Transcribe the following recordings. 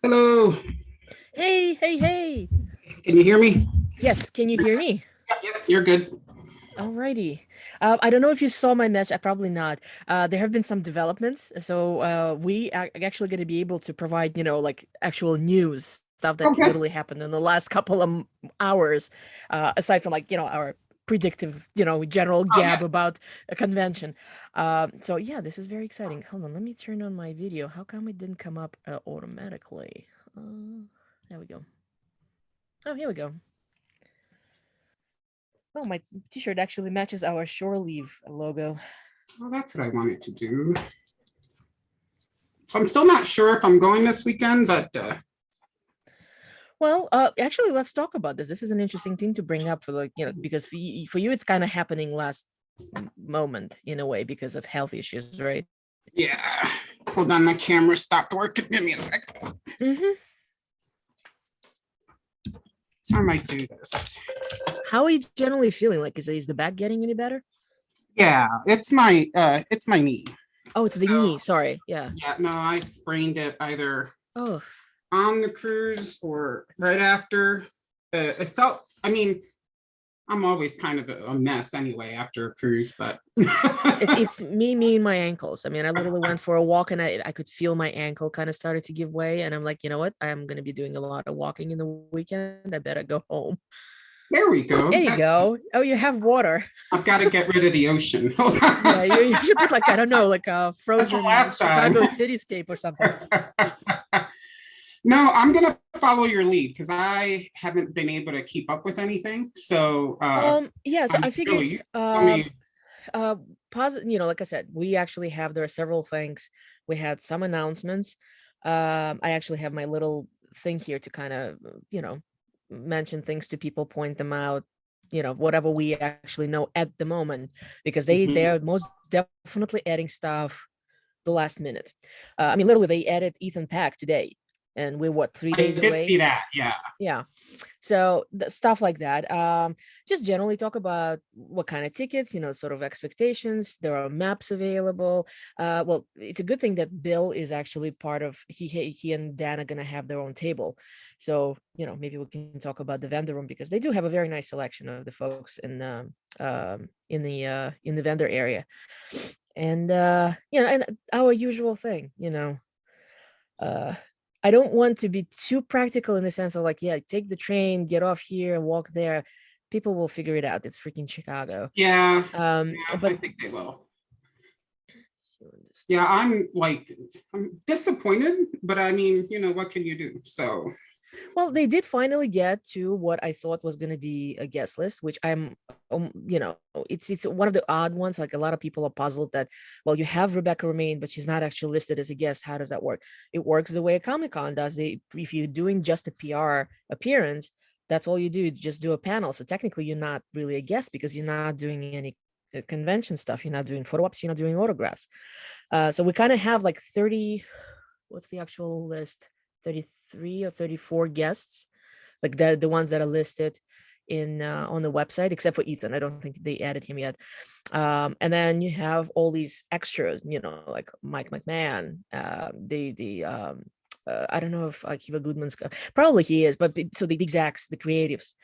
Hello. Hey, hey, hey. Can you hear me? Yes, can you hear me? Yep, you're good. Alrighty. I don't know if you saw my match. Probably not. There have been some developments, so we are actually going to be able to provide, like actual news stuff that Okay. literally happened in the last couple of hours, aside from like our predictive, general Oh gab yeah. about a convention. So yeah, this is very exciting. Hold on, let me turn on my video. How come it didn't come up automatically? There we go. Oh, here we go. Oh, my t-shirt actually matches our shore leave logo. Well, that's what I wanted to do. So I'm still not sure if I'm going this weekend, but Well, actually, let's talk about this. This is an interesting thing to bring up for because for you it's kind of happening last moment in a way because of health issues, right? yeah. Hold on, my camera stopped working. Give me a second. Mm-hmm. So I might do this. How are you generally feeling? Like, is the back getting any better? Yeah, it's my knee. Oh, it's the So knee. Sorry. Yeah. yeah, no, I sprained it either Oh, on the cruise or right after. It felt. I mean, I'm always kind of a mess anyway after a cruise, but it's me and my ankles. I mean, I literally went for a walk and I could feel my ankle kind of started to give way, and I'm like, you know what? I'm gonna be doing a lot of walking in the weekend. I better go home. there we go. There you go. Oh, you have water. I've got to get rid of the ocean. Yeah, you should put like I don't know, like a That's the frozen last time. Chicago cityscape or something. No, I'm gonna follow your lead because I haven't been able to keep up with anything. So Yeah, so I'm I figured really tell me. uh positive, like I said, we actually have there are several things. We had some announcements. I actually have my little thing here to kind of, mention things to people, point them out, whatever we actually know at the moment, because Mhm. they're most definitely adding stuff the last minute. I mean, literally, they added Ethan Pack today, and we're what, three I days did see away? that. Yeah. Yeah. So stuff like that. Just generally talk about what kind of tickets, sort of expectations. There are maps available. Well, it's a good thing that Bill is actually part of. He and Dan are gonna have their own table, so maybe we can talk about the vendor room because they do have a very nice selection of the folks in the vendor area, and and our usual thing, uh I don't want to be too practical in the sense of like, yeah, take the train, get off here and walk there. People will figure it out. It's freaking Chicago. Yeah. Yeah. I But think they will. Yeah, I'm disappointed, but I mean, what can you do? So well, they did finally get to what I thought was going to be a guest list, which it's one of the odd ones. Like a lot of people are puzzled that, well, you have Rebecca Romaine, but she's not actually listed as a guest. How does that work? It works the way a Comic Con does. If you're doing just a PR appearance, that's all you do. Just do a panel. So technically, you're not really a guest because you're not doing any convention stuff. You're not doing photo ops. You're not doing autographs. So we kind of have like 30. What's the actual list? 33 or 34 guests, like the ones that are listed in on the website, except for Ethan. I don't think they added him yet. And then you have all these extras, like Mike McMahon, I don't know if Akiva Goodman's probably he is, but so the execs, the creatives.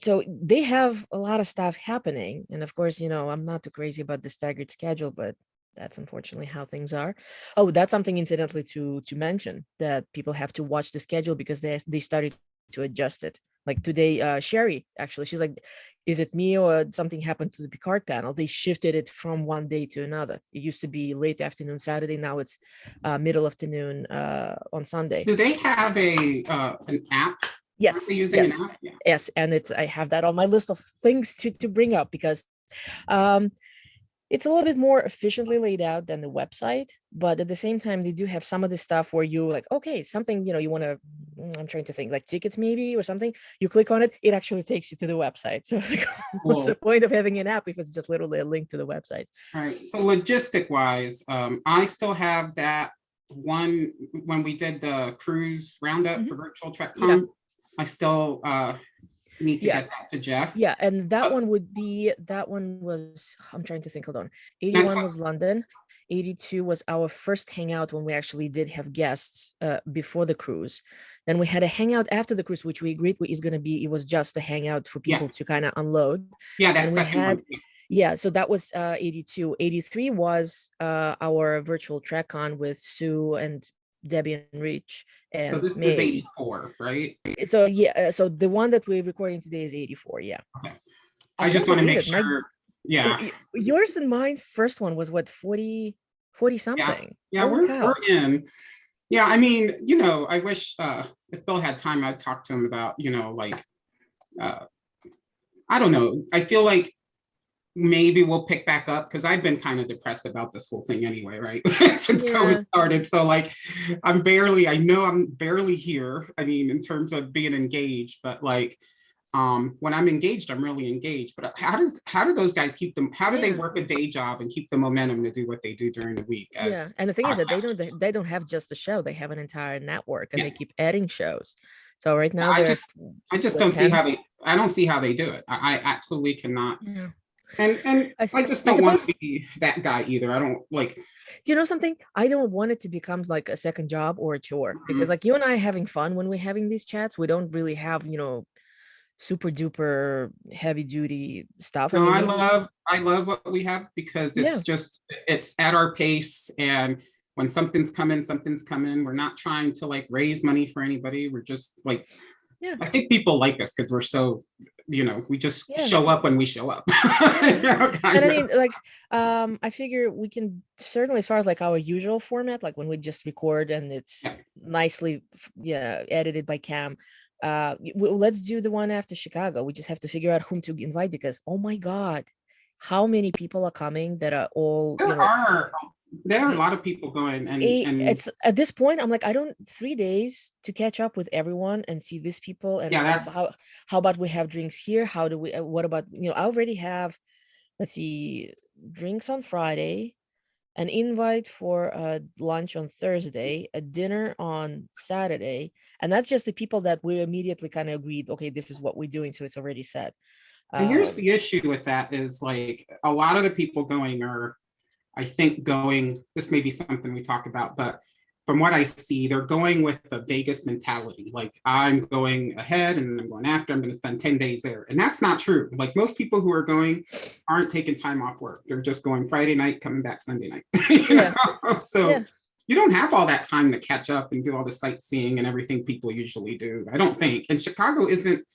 So they have a lot of stuff happening, and of course, I'm not too crazy about the staggered schedule, but that's unfortunately how things are. Oh, that's something incidentally to mention, that people have to watch the schedule because they started to adjust it. Like today, Sherry actually, she's like, "Is it me or something happened to the Picard panel?" They shifted it from one day to another. It used to be late afternoon Saturday. Now it's middle afternoon on Sunday. do they have a an app? Aren't they Yes, using an yes, app? Yeah. yes, and I have that on my list of things to bring up because um it's a little bit more efficiently laid out than the website, but at the same time, they do have some of the stuff where you like, okay, something, you want to, I'm trying to think, like tickets maybe or something. You click on it, it actually takes you to the website. So like, what's the Cool. point of having an app if it's just literally a link to the website? All right. So logistic wise, I still have that one when we did the cruise roundup Mhm. for virtual Yeah, TrekCon. I still need to yeah, get that to Jeff. yeah. And But that one was, I'm trying to think, hold on. and 81 was London. 82 was our first hangout when we actually did have guests before the cruise. Then we had a hangout after the cruise, which we agreed is going to be, it was just a hangout for people to kind of unload. Yeah, that and we second had, one. yeah, so that was 82. 83 was our virtual TrekCon with Sue and Debbie and Rich and So this me. is 84, right? So yeah, so the one that we're recording today is 84. Yeah. Okay. I just want to make sure. Yeah. Yours and mine first one was what, 40 something. Yeah, we're in. Yeah, I mean, you know, I wish if Bill had time, I'd talk to him about, you know, like I don't know. I feel like maybe we'll pick back up because I've been kind of depressed about this whole thing anyway, right? Since COVID started. So like I know I'm barely here. I mean, in terms of being engaged, but like when I'm engaged, I'm really engaged. But how do those guys keep them? How do they work a day job and keep the momentum to do what they do during the week? And the thing is that they don't have just a show; they have an entire network, and they keep adding shows. So right now, I just don't see how they. I don't see how they do it. I absolutely cannot. Yeah. And I just don't want to be that guy either. I don't like. Do you know something? I don't want it to become like a second job or a chore because like you and I are having fun when we're having these chats. We don't really have, you know, super duper heavy duty stuff. No, I love what we have because it's just, it's at our pace. And when something's coming. We're not trying to like raise money for anybody. We're just like, I think people like us because we're so, you know, we just show up when we show up. You know, and I mean, like, I figure we can certainly, as far as like our usual format, like when we just record and it's nicely, edited by Cam. Let's do the one after Chicago. We just have to figure out whom to invite because, oh my God, how many people are coming that are all, there are a lot of people going and it's at this point I'm like, 3 days to catch up with everyone and see these people. And how about we have drinks here? How do we, what about, you know, I already have, let's see, drinks on Friday, an invite for lunch on Thursday, a dinner on Saturday. And that's just the people that we immediately kind of agreed, okay, this is what we're doing. So it's already set. And here's the issue with that is like a lot of the people going are, I think this may be something we talk about, but from what I see, they're going with a Vegas mentality. Like I'm going ahead and I'm going after, I'm going to spend 10 days there. And that's not true. Like most people who are going aren't taking time off work. They're just going Friday night, coming back Sunday night. So you don't have all that time to catch up and do all the sightseeing and everything people usually do. I don't think. And Chicago isn't,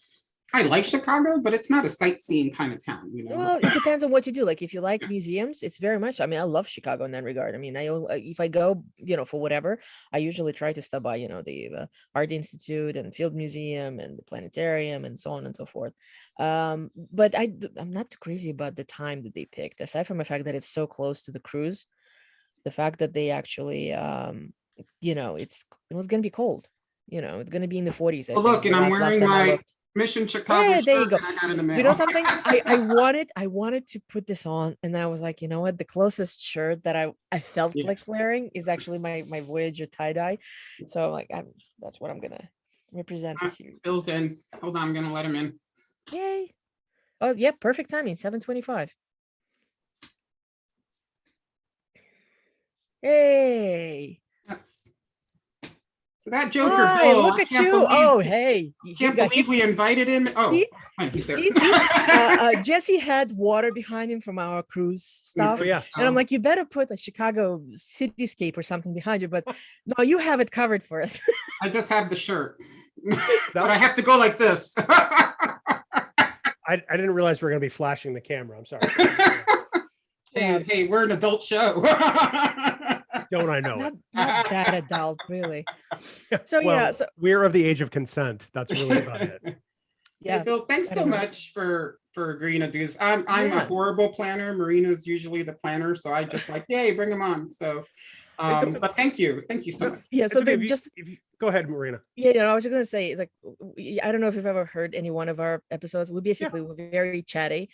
I like Chicago, but it's not a sightseeing kind of town, you know. Well, it depends on what you do. Like if you like museums, it's very much. I mean, I love Chicago in that regard. I mean, if I go, you know, for whatever, I usually try to stop by, you know, the Art Institute and Field Museum and the Planetarium and so on and so forth. But I'm not too crazy about the time that they picked, aside from the fact that it's so close to the cruise. The fact that they actually, you know, it was going to be cold. You know, it's going to be in the 40s. Well, look, and I'm wearing my Mission Chicago. Yeah, there you go. Do you know something? I wanted to put this on, and I was like, you know what? The closest shirt that I felt like wearing is actually my Voyager tie-dye. So like, that's what I'm gonna represent this year. Bill's in. Hold on, I'm gonna let him in. Yay! Oh yeah, perfect timing. 7:25. Hey. So that Joker, Bill, look at you! Oh, hey! Can't believe we invited him. Oh, he's there. Jesse had water behind him from our cruise stuff. Oh, yeah. And I'm like, you better put a Chicago cityscape or something behind you. But no, you have it covered for us. I just have the shirt, but I have to go like this. I didn't realize we were going to be flashing the camera. I'm sorry. Hey, we're an adult show. Don't I know it? Not that adult, really. So so we're of the age of consent. That's really about it. Yeah, hey, Bill, thanks so much for agreeing to do this. I'm a horrible planner. Marina's usually the planner, so I just like, yay, bring them on. So, but thank you so much. Yeah, so if you go ahead, Marina. Yeah, I was just gonna say, like, I don't know if you've ever heard any one of our episodes. We're very chatty.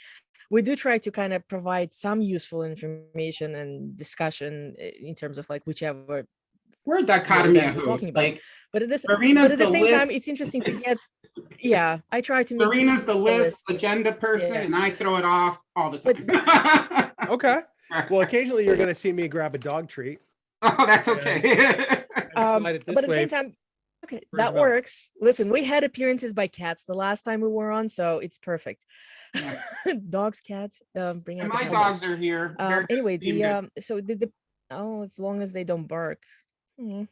We do try to kind of provide some useful information and discussion in terms of like whichever. We're a dichotomy of hosts, like, but at the same time, it's interesting to get. Yeah, I try to. Marina's the list agenda person, and I throw it off all the time. Okay. Well, occasionally you're going to see me grab a dog treat. Oh, that's okay. And slide it this But at the way same time, okay, for his that mouth. works. Listen, we had appearances by cats the last time we were on, so it's perfect. Yeah. Dogs, cats, bring And out the my puzzles. dogs are here. They're just Anyway, being good. so the oh, as long as they don't bark. Hmm.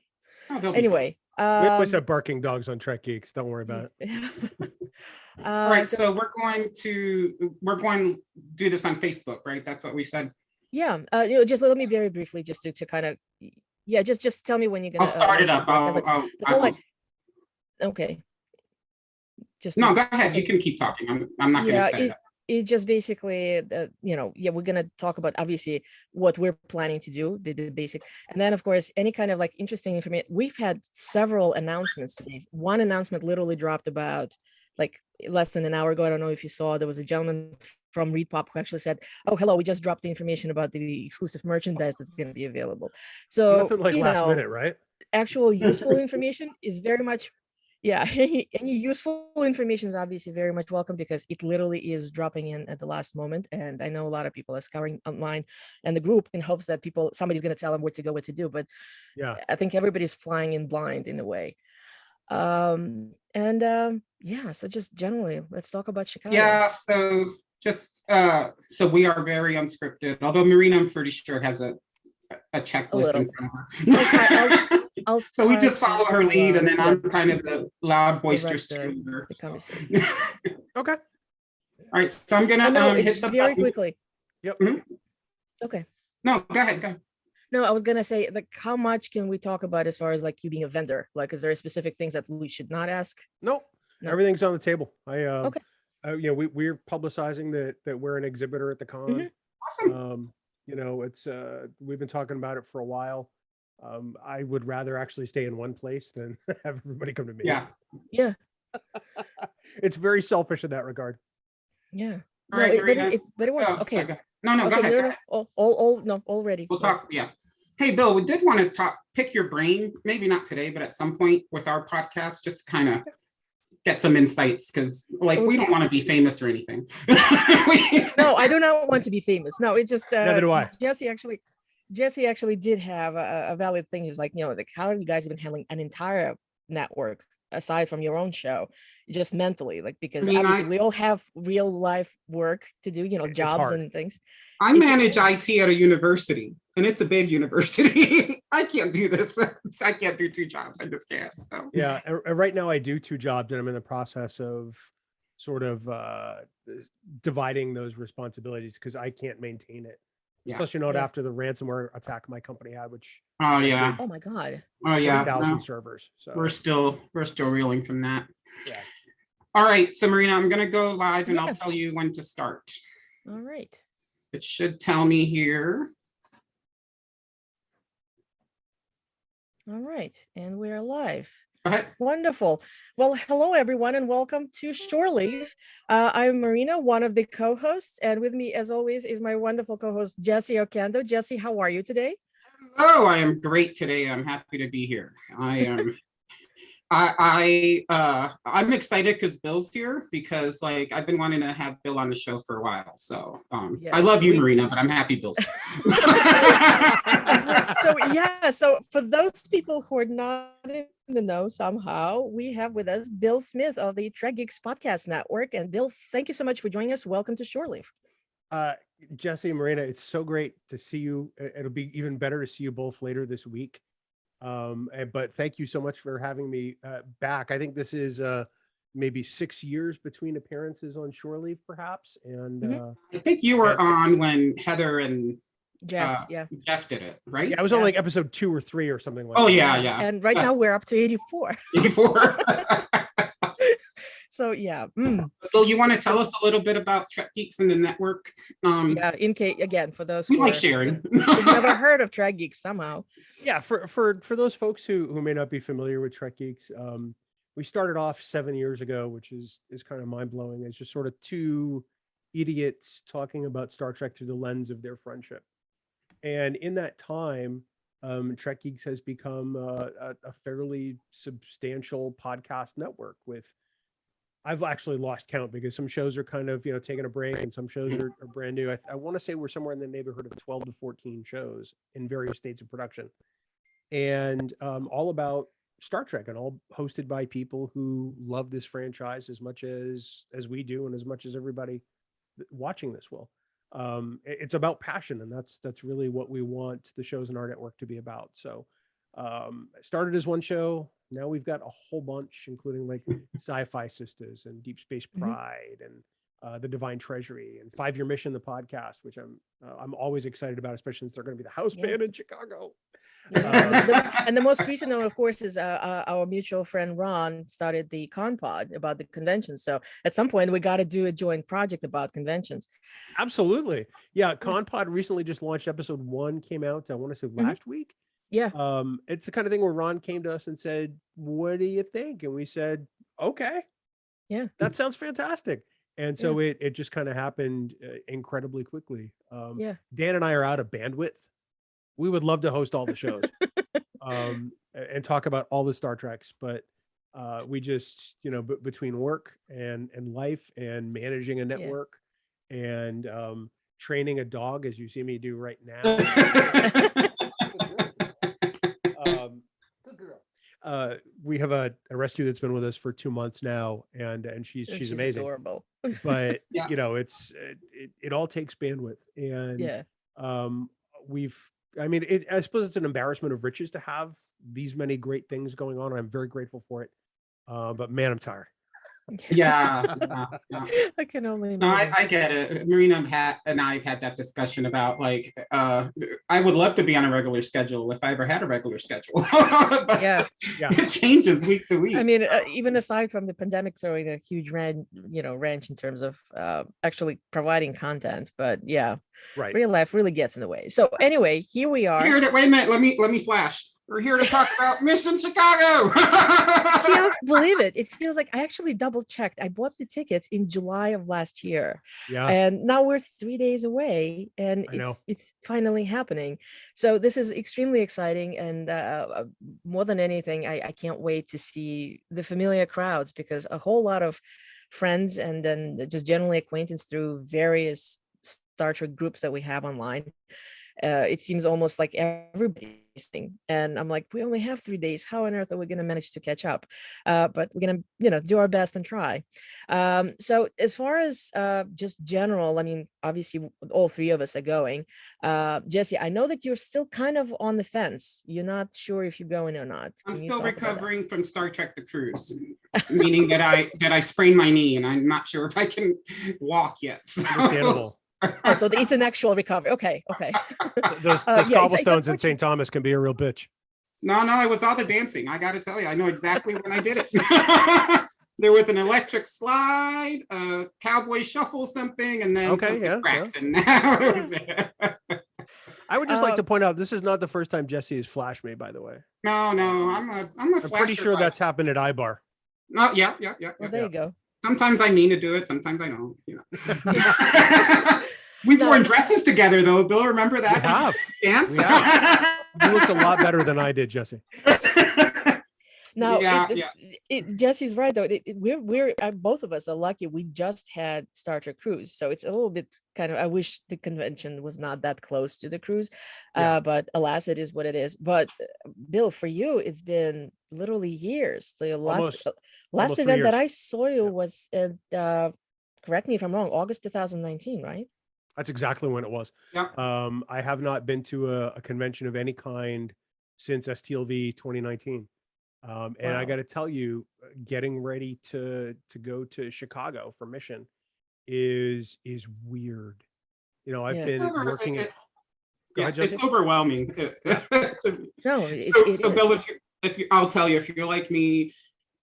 Oh, they'll be fine. Anyway, We always have barking dogs on Trek Geeks. Don't worry about it. All right, so so we're going to do this on Facebook, right? That's what we said. yeah, just let me very briefly, just to kind of, yeah, just tell me when you're gonna. I'll start it launch the up. broadcast, but the I whole, will. like, okay, just No, to, go ahead. okay. You can keep talking. I'm not going to Yeah, set it up. it just basically, yeah, we're gonna talk about obviously what we're planning to do, the basic, and then of course any kind of like interesting information. We've had several announcements today. One announcement literally dropped about like less than an hour ago. I don't know if you saw. There was a gentleman from ReadPop who actually said, "Oh, hello, we just dropped the information about the exclusive merchandise that's going to be available." So Nothing like last minute, right? actual useful information is very much, yeah, any useful information is obviously very much welcome, because it literally is dropping in at the last moment. And I know a lot of people are scouring online and the group in hopes that somebody's going to tell them where to go, what to do, but Yeah. I think everybody's flying in blind in a way. Yeah, so just generally, let's talk about Chicago. Yeah, so just so we are very unscripted, although Marina, I'm pretty sure, has a checklist in front of her. So we just follow her lead, and then I'm kind of the loud, boisterous cheerleader. The conversation. Okay. All right, so I'm gonna hit it's the very button. quickly. Yep. Mhm. Okay. No, go ahead. No, I was gonna say, like, how much can we talk about as far as like you being a vendor? Like, is there specific things that we should not ask? Nope. No. Everything's on the table. Okay. We're publicizing that we're an exhibitor at the con. Awesome. It's we've been talking about it for a while. I would rather actually stay in one place than have everybody come to me. Yeah. It's very selfish in that regard. Yeah. All right, Marina. But it works. Oh, Okay. sorry, no, go Okay. ahead. No, already. We'll talk. Yeah. Hey, Bill, we did want to pick your brain, maybe not today, but at some point with our podcast, just to kind of get some insights, because we don't want to be famous or anything. No, I do not want to be famous. No, it's just Neither do I. Jesse actually did have a valid thing. He was like, like, how are you guys even handling an entire network aside from your own show, just mentally, like, because obviously we all have real life work to do, jobs and things. I manage IT at a university, and it's a big university. I can't do this. I can't do two jobs. I just can't. So yeah, and right now I do two jobs, and I'm in the process of sort of dividing those responsibilities because I can't maintain it, especially not after the ransomware attack my company had, which oh my god, 20,000 servers. So we're still reeling from that. Yeah. All right, so Marina, I'm gonna go live, and I'll tell you when to start. All right. It should tell me here. All right, and we're live. Go ahead. Wonderful. Well, hello everyone, and welcome to Shore Leave. I'm Marina, one of the co-hosts, and with me, as always, is my wonderful co-host Jesse Ocando. Jesse, how are you today? Hello, I am great today. I'm happy to be here. I am. I'm excited because Bill's here, because I've been wanting to have Bill on the show for a while. So I love you, Marina, but I'm happy Bill's here. So for those people who are not in the know somehow, we have with us Bill Smith of the Trek Geeks Podcast Network. And Bill, thank you so much for joining us. Welcome to Shore Leave. Jesse and Marina, it's so great to see you. It'll be even better to see you both later this week. But thank you so much for having me back. I think this is maybe 6 years between appearances on Shore Leave, perhaps. And I think you were on when Heather and Jeff did it, right? Yeah, I was on like episode 2 or 3 or something like that. Oh yeah. And right now we're up to 84. 84. So yeah. Bill, you want to tell us a little bit about Trek Geeks and the network? In case, again, for those we like sharing. Who've never heard of Trek Geeks somehow. Yeah, for those folks who may not be familiar with Trek Geeks, we started off 7 years ago, which is kind of mind blowing. It's just sort of two idiots talking about Star Trek through the lens of their friendship. And in that time, Trek Geeks has become a fairly substantial podcast network with, I've actually lost count because some shows are kind of, taking a break and some shows are brand new. I want to say we're somewhere in the neighborhood of 12 to 14 shows in various states of production, and all about Star Trek, and all hosted by people who love this franchise as much as we do, and as much as everybody watching this will. It's about passion, and that's really what we want the shows in our network to be about. So it started as one show. Now we've got a whole bunch, including like Sci-Fi Sisters and Deep Space Pride and The Divine Treasury and 5 Year Mission, the podcast, which I'm always excited about, especially since they're going to be the house band in Chicago. And the most recent one, of course, is our mutual friend Ron started the Con Pod about the convention. So at some point, we got to do a joint project about conventions. Absolutely. Yeah. Con Pod recently just launched. Episode 1 came out, I want to say last week. Yeah. It's the kind of thing where Ron came to us and said, "What do you think?" And we said, "Okay. Yeah. That sounds fantastic." And so it just kind of happened incredibly quickly. Dan and I are out of bandwidth. We would love to host all the shows and talk about all the Star Treks, but we just, between work and life and managing a network and training a dog, as you see me do right now. We have a rescue that's been with us for 2 months now, and she's amazing. Adorable. But it all takes bandwidth, and I suppose it's an embarrassment of riches to have these many great things going on. I'm very grateful for it. But man, I'm tired. Yeah. I can only No, imagine. I get it. Marina and I have had that discussion about like, I would love to be on a regular schedule if I ever had a regular schedule. But it changes week to week. I mean, even aside from the pandemic throwing a huge wrench in terms of actually providing content, but real life really gets in the way. So anyway, here we are. Wait a minute. Let me flash. We're here to talk about Mission Chicago. I can't believe it. It feels like I actually double checked. I bought the tickets in July of last year. Yeah. And now we're 3 days away, and it's finally happening. So this is extremely exciting. And more than anything, I can't wait to see the familiar crowds, because a whole lot of friends and then just generally acquaintance through various Star Trek groups that we have online. It seems almost like everybody's thing, and I'm like, we only have 3 days. How on earth are we going to manage to catch up? But we're going to, do our best and try. So as far as just general, I mean, obviously all 3 of us are going. Jesse, I know that you're still kind of on the fence. You're not sure if you're going or not. I'm still recovering from Star Trek: The Cruise, meaning that I sprained my knee, and I'm not sure if I can walk yet. So. Oh, so it's an actual recovery. Okay. Those cobblestones in St. Thomas can be a real bitch. No, it was all the dancing. I got to tell you, I know exactly when I did it. There was an electric slide, a cowboy shuffle, something, and then cracked, and now it was there. I would just like to point out, this is not the first time Jesse has flashed me, by the way. No, I'm pretty sure that's happened at iBar. No, yeah. Well, there you go. Sometimes I mean to do it, sometimes I don't. We've worn dresses together, though. Bill, remember that? We have. Dance? We have. You looked a lot better than I did, Jesse. Now, Jesse's right, though. We're both of us are lucky. We just had Star Trek Cruise, so it's a little bit kind of. I wish the convention was not that close to the cruise, but alas, it is what it is. But Bill, for you, it's been literally years. The last event that I saw you was at, correct me if I'm wrong, August 2019, right? That's exactly when it was. Yeah. I have not been to a convention of any kind since STLV 2019. And I got to tell you, getting ready to go to Chicago for Mission is weird. I've been working. It's overwhelming. No, so Bill, I'll tell you, if you're like me,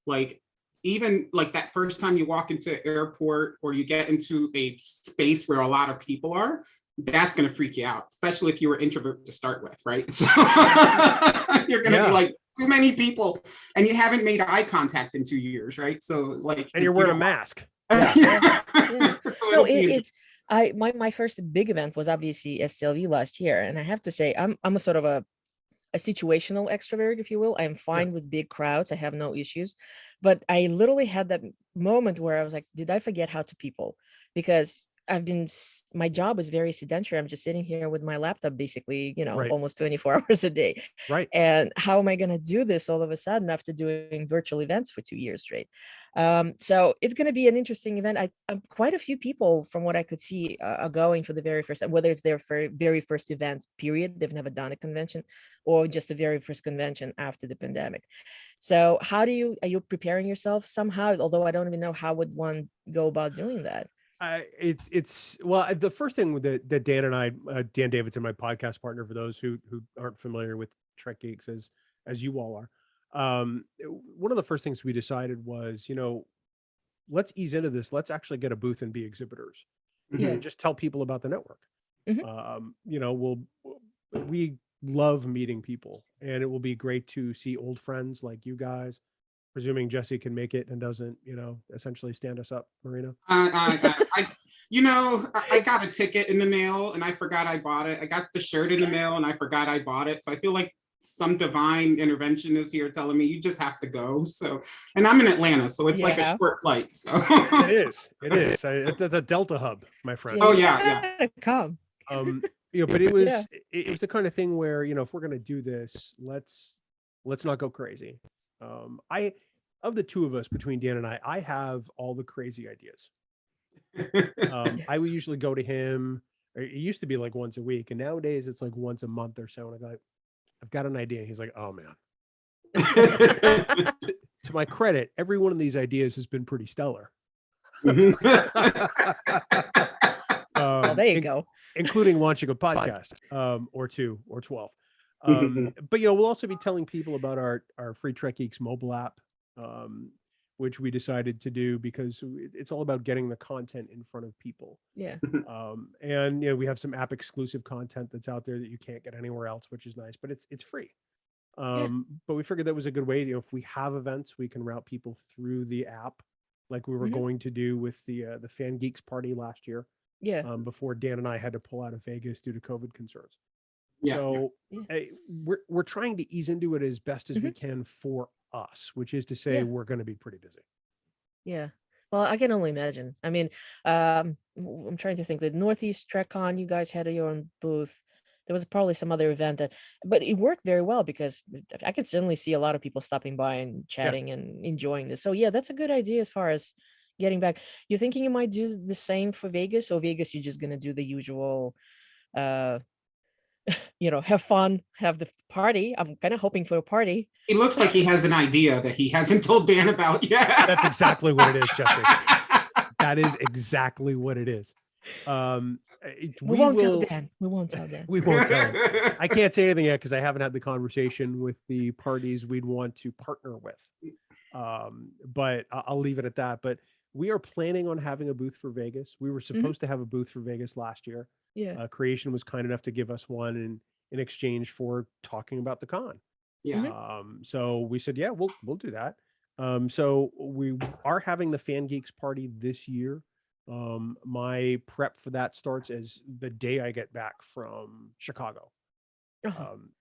like even like that first time you walk into an airport or you get into a space where a lot of people are, that's going to freak you out, especially if you were introvert to start with, right? So you're going to be like, too many people, and you haven't made eye contact in 2 years, right? So like, and you're wearing a mask. Yeah. No, it's my first big event was obviously STLV last year, and I have to say I'm a sort of a a situational extrovert, if you will. I'm fine with big crowds. I have no issues. But I literally had that moment where I was like, did I forget how to people? Because my job is very sedentary. I'm just sitting here with my laptop, basically, Right. almost 24 hours a day. Right. And how am I going to do this all of a sudden after doing virtual events for 2 years straight? So it's going to be an interesting event. Quite a few people, from what I could see, are going for the very first time, whether it's their very first event, period. They've never done a convention, or just the very first convention after the pandemic. So are you preparing yourself somehow? Although I don't even know how would one go about doing that. The first thing that Dan and I, Dan Davidson, my podcast partner, for those who aren't familiar with Trek Geeks as you all are, one of the first things we decided was, let's ease into this. Let's actually get a booth and be exhibitors, and just tell people about the network. We love meeting people, and it will be great to see old friends like you guys. Presuming Jesse can make it and doesn't, essentially stand us up, Marina. I got a ticket in the mail and I forgot I bought it. I got the shirt in the mail and I forgot I bought it. So I feel like some divine intervention is here telling me you just have to go. So, and I'm in Atlanta, so it's like a short flight. So it is. It's a Delta hub, my friend. Oh yeah. Come. But it was it was the kind of thing where, if we're gonna do this, let's not go crazy. Of the two of us, between Dan and I have all the crazy ideas. I would usually go to him, or it used to be like once a week, and nowadays it's like once a month or so. And I go, I've got an idea. He's like, oh man. To my credit, every one of these ideas has been pretty stellar. Well, there you go. Including launching a podcast, or 2 or 12. But we'll also be telling people about our free Trek Geeks mobile app, which we decided to do because it's all about getting the content in front of people. Yeah. And we have some app exclusive content that's out there that you can't get anywhere else, which is nice, but it's free. But we figured that was a good way. If we have events, we can route people through the app, like we were going to do with the Fan Geeks party last year. Yeah. Before Dan and I had to pull out of Vegas due to COVID concerns. Yeah. So we're trying to ease into it as best as we can for us, which is to say we're going to be pretty busy. Yeah. Well, I can only imagine. I mean, I'm trying to think. The Northeast TrekCon, you guys had your own booth. There was probably some other event but it worked very well because I could certainly see a lot of people stopping by and chatting and enjoying this. So yeah, that's a good idea as far as getting back. You're thinking you might do the same for Vegas, or Vegas you're just going to do the usual have fun, have the party. I'm kind of hoping for a party. He looks like he has an idea that he hasn't told Dan about yet. That's exactly what it is, Jesse. That is exactly what it is. We won't tell Dan. We won't tell Dan. We won't tell him. I can't say anything yet because I haven't had the conversation with the parties we'd want to partner with. But I'll leave it at that. But we are planning on having a booth for Vegas. We were supposed to have a booth for Vegas last year. Yeah. Creation was kind enough to give us one in exchange for talking about the con. Yeah. So we said, yeah, we'll do that. So we are having the Fan Geeks party this year. My prep for that starts as the day I get back from Chicago.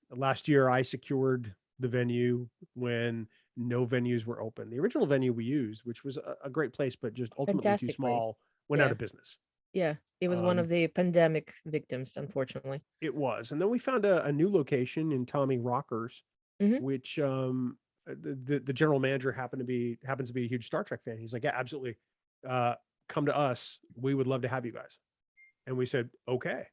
Last year I secured the venue when no venues were open. The original venue we used, which was a great place, but just ultimately Fantastic too small, went out of business. Yeah, it was one of the pandemic victims, unfortunately. It was. And then we found a new location in Tommy Rockers, which the general manager happens to be a huge Star Trek fan. He's like, yeah, absolutely. Come to us. We would love to have you guys. And we said, okay.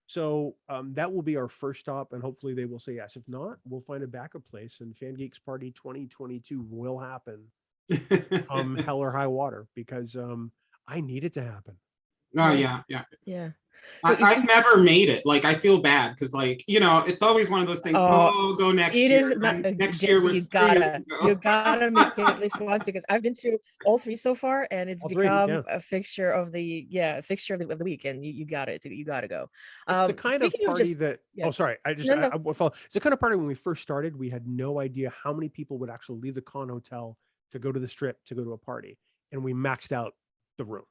So that will be our first stop, and hopefully they will say yes. If not, we'll find a backup place, and Fan Geeks Party 2022 will happen hell or high water, because I need it to happen. Oh yeah. I've never made it. Like, I feel bad because, like, it's always one of those things. Go next year. It is next year was you gotta make it at least once, because I've been to all 3 so far, and it's become a fixture of the week, and you gotta go. It's the kind of party that. Oh, sorry. It's the kind of party when we first started, we had no idea how many people would actually leave the con hotel to go to the strip to go to a party, and we maxed out the room.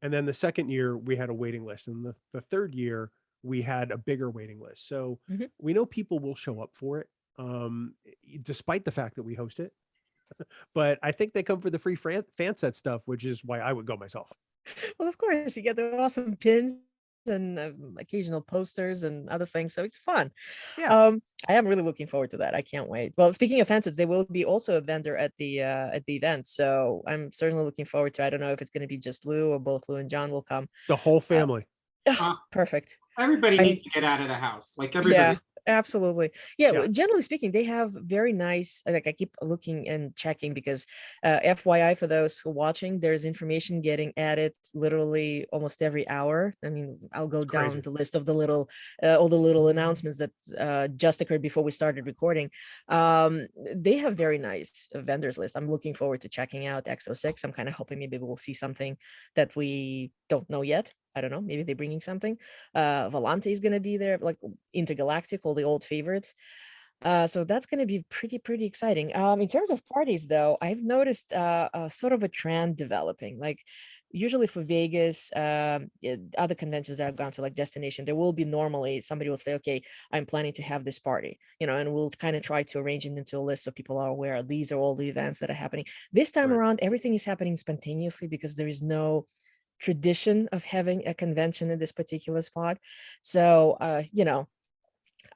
And then the second year we had a waiting list, and the third year we had a bigger waiting list. So Mhm. we know people will show up for it, despite the fact that we host it. But I think they come for the free fan set stuff, which is why I would go myself. Well, of course, you get the awesome pins and occasional posters and other things, so it's fun. Yeah. I am really looking forward to that. I can't wait. Well, speaking of fences, there will be also a vendor at the event, so I'm certainly looking forward to. I don't know if it's going to be just Lou or both Lou and John will come. The whole Uh, family. Uh, Perfect. Everybody I needs to get out of the house. Like Yeah, everybody. absolutely. Yeah, Yeah. generally speaking, they have very nice, like I keep looking and checking because FYI for those who are watching, there's information getting added literally almost every hour. I mean, I'll go It's down crazy. the list of the little all the little announcements that just occurred before we started recording. They have very nice vendors list. I'm looking forward to checking out X06. I'm kind of hoping maybe we'll see something that we don't know yet. I don't know, maybe they're bringing something. Volante is going to be there, like Intergalactic, all the old favorites. So that's going to be pretty exciting. In terms of parties, though, I've noticed sort of a trend developing. Like usually for Vegas, other conventions that I've gone to, like Destination, there will be normally somebody will say, "Okay, I'm planning to have this party," and we'll kind of try to arrange it into a list so people are aware. These are all the events that are happening. This time Right. around, everything is happening spontaneously because there is no tradition of having a convention in this particular spot. So,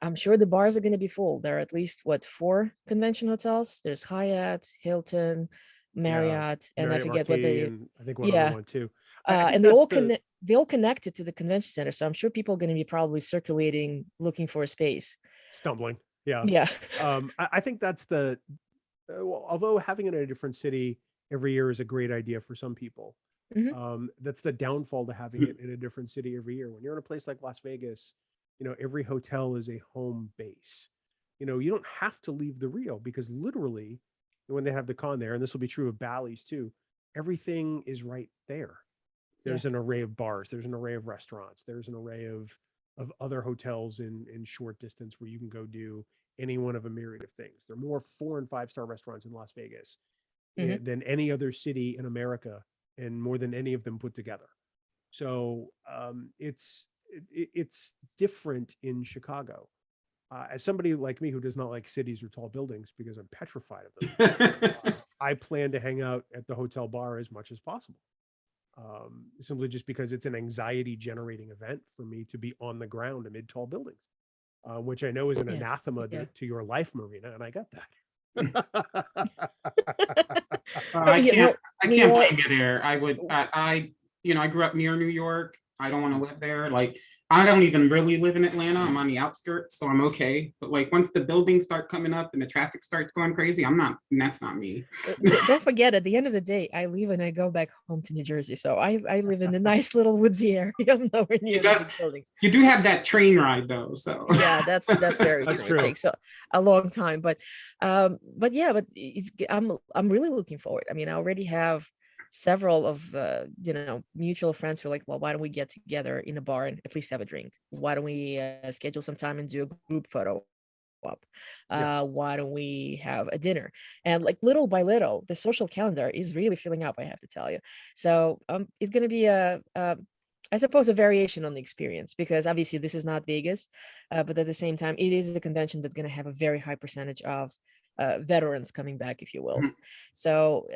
I'm sure the bars are going to be full. There are at least 4 convention hotels. There's Hyatt, Hilton, Yeah. Marriott, and I Marriott forget what Marquis, they. and I think one other Yeah, one too. I think and they that's all the they all connected to the convention center. So I'm sure people are going to be probably circulating looking for a space. stumbling. Yeah. Yeah. I think that's well, although having it in a different city every year is a great idea for some people. Mhm. That's the downfall to having it in a different city every year. When you're in a place like Las Vegas, every hotel is a home base. You don't have to leave the Rio because literally when they have the con there, and this will be true of Bally's too, everything is right there. Yeah. There's an array of bars, there's an array of restaurants, there's an array of other hotels in short distance where you can go do any one of a myriad of things. There are more 4 and 5 star restaurants in Las Vegas Mhm. than any other city in America, and more than any of them put together. So it's different in Chicago. As somebody like me who does not like cities or tall buildings because I'm petrified of them, I plan to hang out at the hotel bar as much as possible. Simply just because it's an anxiety generating event for me to be on the ground amid tall buildings, which I know is an Yeah. anathema Yeah. to your life, Marina, and I get that. I You know, can't Neil, blame you there. I grew up near New York. I don't want to live there. Like, I don't even really live in Atlanta. I'm on the outskirts, so I'm okay. But like, once the buildings start coming up and the traffic starts going crazy, I'm not. And that's not me. don't forget, at the end of the day, I leave and I go back home to New Jersey. So I live in a nice little woodsy area. I'm nowhere near It the does. big buildings. You do have that train ride though, so. Yeah, that's very That's true. It true. takes a long time, but yeah, but I'm really looking forward. I mean, I already have several of mutual friends who are like, well, why don't we get together in a bar and at least have a drink? Why don't we schedule some time and do a group photo up? Yeah. Why don't we have a dinner? And like little by little, the social calendar is really filling up, I have to tell you. So it's going to be I suppose a variation on the experience because obviously this is not Vegas, but at the same time, it is a convention that's going to have a very high percentage of veterans coming back, if you will. Mhm. So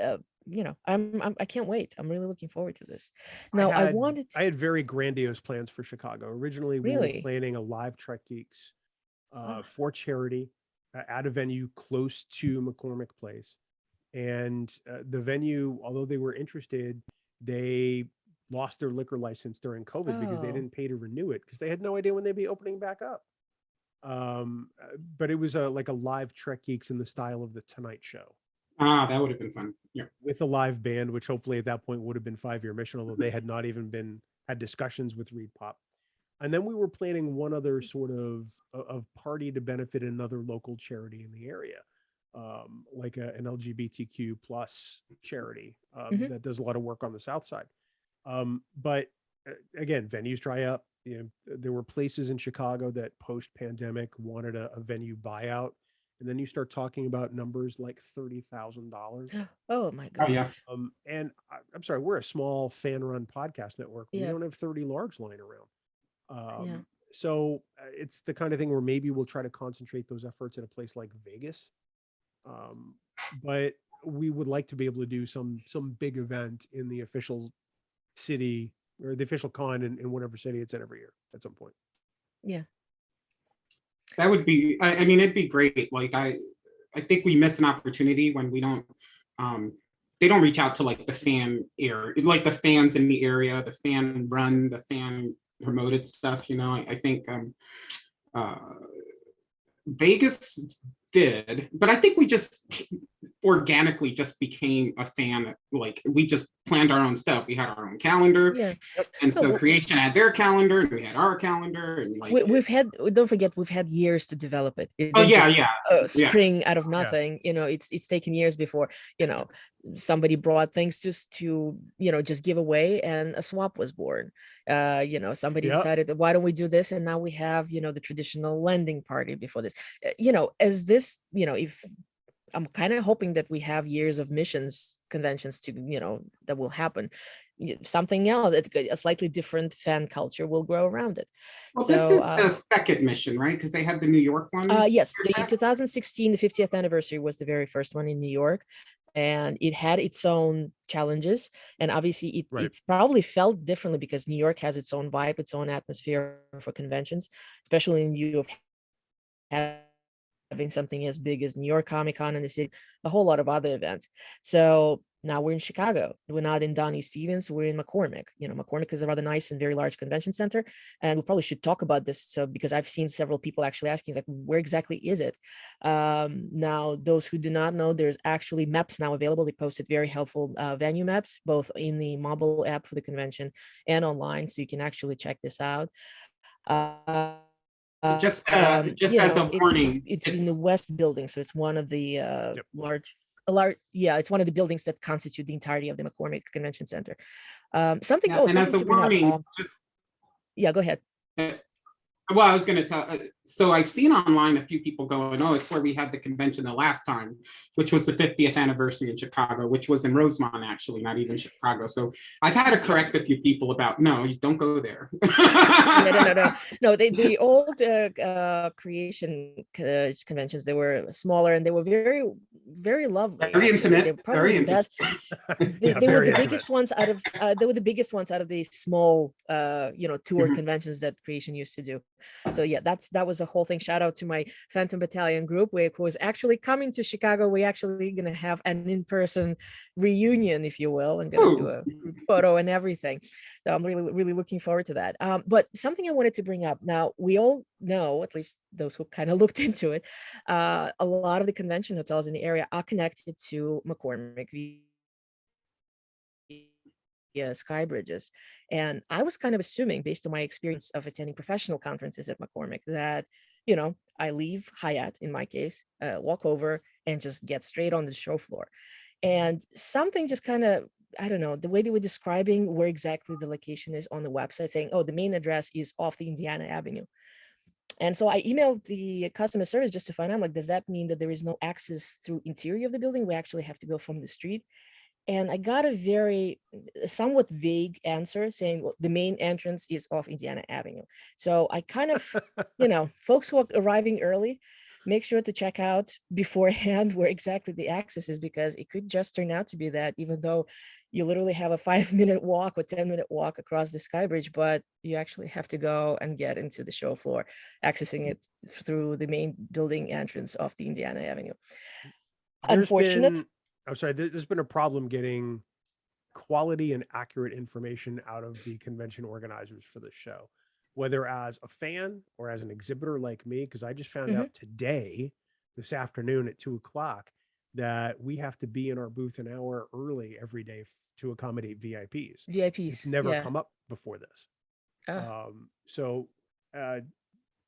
I can't wait. I'm really looking forward to this. I Now, had wanted I had very grandiose plans for Chicago. Originally, we were really. planning a live Trek Geeks Oh, for charity at a venue close to McCormick Place. And the venue, although they were interested, they lost their liquor license during COVID because they oh, didn't pay to renew it because they had no idea when they'd be opening back up. But it was like a live Trek Geeks in the style of the Tonight Show That would have been fun. Yeah. with a live band, which hopefully at that point would have been 5-year mission, although they had not even had discussions with Reed Pop. And then we were planning one other sort of party to benefit another local charity in the area, like an LGBTQ plus charity mhm. that does a lot of work on the South Side. But again, venues dry up. There were places in Chicago that post pandemic wanted a venue buyout, and then you start talking about numbers like $30,000. Oh my Oh God. yeah. And I'm sorry, we're a small fan run podcast network. We Yeah, don't have 30 large lying around. yeah. So it's the kind of thing where maybe we'll try to concentrate those efforts in a place like Vegas. But we would like to be able to do some big event in the official city or the official con in whatever city it's in every year at some point. Yeah. That would be, I mean, it'd be great. Like, I think we miss an opportunity when we don't, they don't reach out to like the fan area, like the fans in the area, the fan run, the fan promoted stuff, you know. I think Vegas did, but I think we just organically just became a fan. Like, we just planned our own stuff. We had our own calendar, Yeah. and No, so creation had their calendar, and we had our calendar, and like we've had, don't forget, we've had years to develop it. It oh didn't yeah, just, yeah. spring out of nothing. You know, it's taken years before, you know, somebody brought things just to, you know, just give away, and a swap was born. You know, somebody Yep. decided that why don't we do this, and now we have, you know, the traditional landing party before this. You know, as this, you know, if I'm kind of hoping that we have years of missions conventions to, you know, that will happen. Something else, a slightly different fan culture will grow around it. Well, So, this is the second mission, right? Because they had the New York one. yes, the 2016, the 50th anniversary was the very first one in New York, and it had its own challenges. And obviously, it Right. probably felt differently because New York has its own vibe, its own atmosphere for conventions, especially in view of having something as big as New York Comic Con in the city, a whole lot of other events. So now we're in Chicago. We're not in Donnie Stevens. We're in McCormick. You know, McCormick is a rather nice and very large convention center. And we probably should talk about this. So, because I've seen several people actually asking, like, where exactly is it? Now, those who do not know, there's actually maps now available. They posted very helpful venue maps, both in the mobile app for the convention and online. So you can actually check this out. Just You as know, a warning, it's in the West building, so it's one of the it's one of the buildings that constitute the entirety of the McCormick Convention Center. Something yeah, and as something a to bring up. warning, just Yeah, go ahead. well, I was going to tell. So I've seen online a few people going, "Oh, it's where we had the convention the last time, which was the 50th anniversary in Chicago, which was in Rosemont, actually, not even Chicago." So I've had to correct a few people about, no, you don't go there. No. The old creation conventions, they were smaller and they were very, very lovely. Very actually. intimate. They were probably Very the best. Yeah, They were very the intimate. biggest ones out of they were the biggest ones out of the small you know, tour Mhm. conventions that creation used to do. So yeah, that was a whole thing. Shout out to my Phantom Battalion group, who was actually coming to Chicago. We're actually gonna have an in-person reunion, if you will, and gonna do a group photo and everything. So I'm really, really looking forward to that. But something I wanted to bring up. Now, we all know, at least those who kind of looked into it, a lot of the convention hotels in the area are connected to McCormick via sky bridges. And I was kind of assuming, based on my experience of attending professional conferences at McCormick, that, you know, I leave Hyatt, in my case, walk over and just get straight on the show floor. And something just kind of, I don't know, the way they were describing where exactly the location is on the website, saying, oh, the main address is off the Indiana Avenue. And so I emailed the customer service just to find out, like, does that mean that there is no access through interior of the building? We actually have to go from the street. And I got a somewhat vague answer saying, well, the main entrance is off Indiana Avenue. So I kind of, you know, folks who are arriving early, make sure to check out beforehand where exactly the access is, because it could just turn out to be that, even though you literally have a 5-minute walk or 10-minute walk across the sky bridge, but you actually have to go and get into the show floor, accessing it through the main building entrance off the Indiana Avenue. Unfortunate. There's been a problem getting quality and accurate information out of the convention organizers for this show, whether as a fan or as an exhibitor like me, because I just found out today, this afternoon at 2:00, that we have to be in our booth an hour early every day to accommodate VIPs. It's never come up before this. So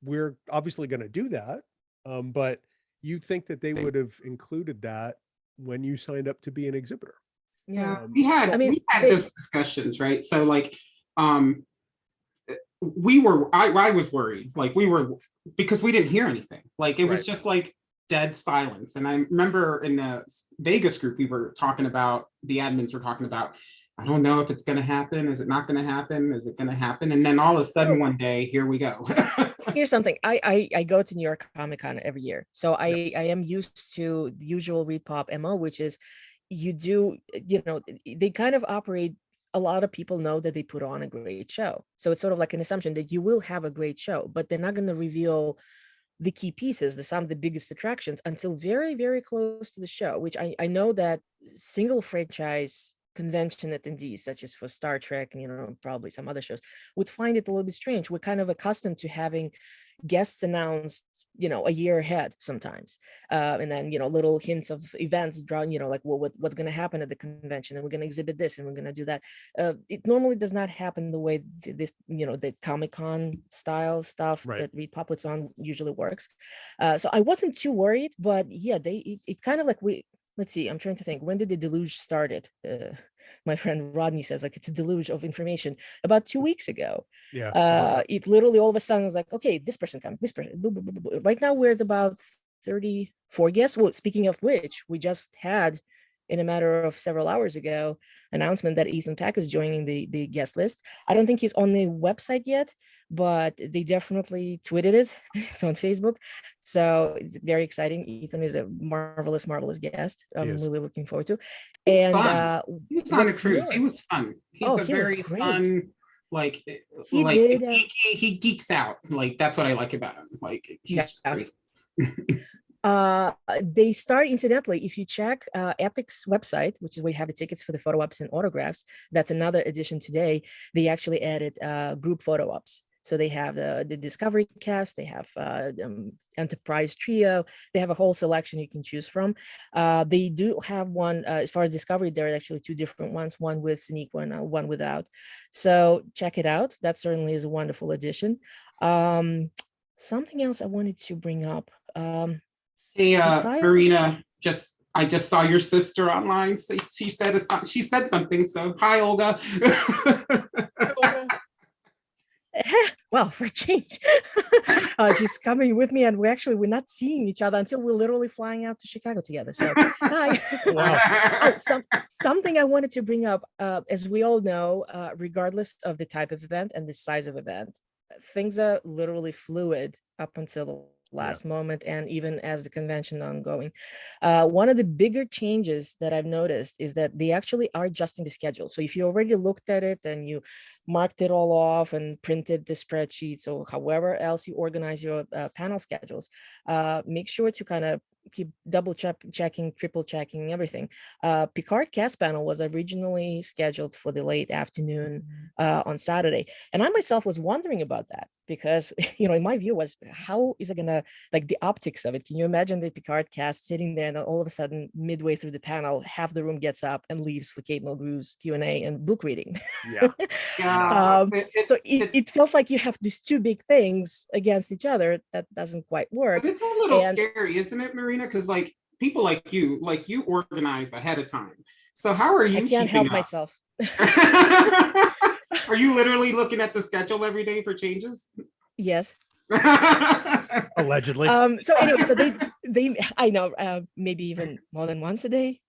we're obviously going to do that, but you'd think that they would have included that when you signed up to be an exhibitor. Yeah, we had those discussions, right? So like, I was worried, like because we didn't hear anything. Like, it was just like dead silence. And I remember in the Vegas group, the admins were talking about I don't know if it's going to happen. Is it not going to happen? Is it going to happen? And then all of a sudden one day, here we go. Here's something. I go to New York Comic Con every year, so I am used to the usual ReadPop MO, which is you do, they kind of operate. A lot of people know that they put on a great show, so it's sort of like an assumption that you will have a great show, but they're not going to reveal the key pieces, some of the biggest attractions, until very, very close to the show, which I know that single franchise convention attendees, such as for Star Trek and probably some other shows, would find it a little bit strange. We're kind of accustomed to having guests announced a year ahead sometimes, and then little hints of events drawn, like what's going to happen at the convention, and we're going to exhibit this and we're going to do that. It normally does not happen the way this the Comic-Con style stuff that ReadPop puts on usually works. So I wasn't too worried, but yeah, it kind of like let's see, I'm trying to think, when did the deluge started? My friend Rodney says like it's a deluge of information about 2 weeks ago. It literally all of a sudden was like, okay, this person comes, this person. Blah, blah, blah, blah. Right now we're at about 34 guests. Well, speaking of which, we just had, in a matter of several hours ago, announcement that Ethan Peck is joining the guest list. I don't think he's on the website yet, but they definitely tweeted it. It's on Facebook. So it's very exciting. Ethan is a marvelous, marvelous guest. I'm really looking forward to. And he was on a cruise. He was fun. He's a very fun, like he geeks out. Like that's what I like about him. Like he's crazy. They start, incidentally, if you check Epic's website, which is where you have the tickets for the photo ops and autographs, that's another addition today. They actually added group photo ops. So they have the Discovery cast, they have Enterprise Trio, they have a whole selection you can choose from. They do have one, as far as Discovery, there are actually two different ones, one with Sonequa and one without. So check it out. That certainly is a wonderful addition. Something else I wanted to bring up. Hey, Marina, I just saw your sister online. So she said something. So hi, Olga. Hi, Olga. Well, for a change, she's coming with me, and we're not seeing each other until we're literally flying out to Chicago together. So hi. Wow. Something I wanted to bring up, as we all know, regardless of the type of event and the size of event, things are literally fluid up until last moment, and even as the convention ongoing. One of the bigger changes that I've noticed is that they actually are adjusting the schedule. So if you already looked at it and you marked it all off and printed the spreadsheets or however else you organize your panel schedules, make sure to kind of keep double checking, triple checking everything. Picard cast panel was originally scheduled for the late afternoon on Saturday, and I myself was wondering about that because in my view was, how is it gonna, like, the optics of it? Can you imagine the Picard cast sitting there and then all of a sudden midway through the panel half the room gets up and leaves for Kate Mulgrew's Q&A and book reading? So it felt like you have these two big things against each other that doesn't quite work. But it's a little scary, isn't it, Marina? Because like people like you organize ahead of time. So how are you? I can't help myself. Are you literally looking at the schedule every day for changes? Yes. Allegedly. So anyway, so they I know, maybe even more than once a day.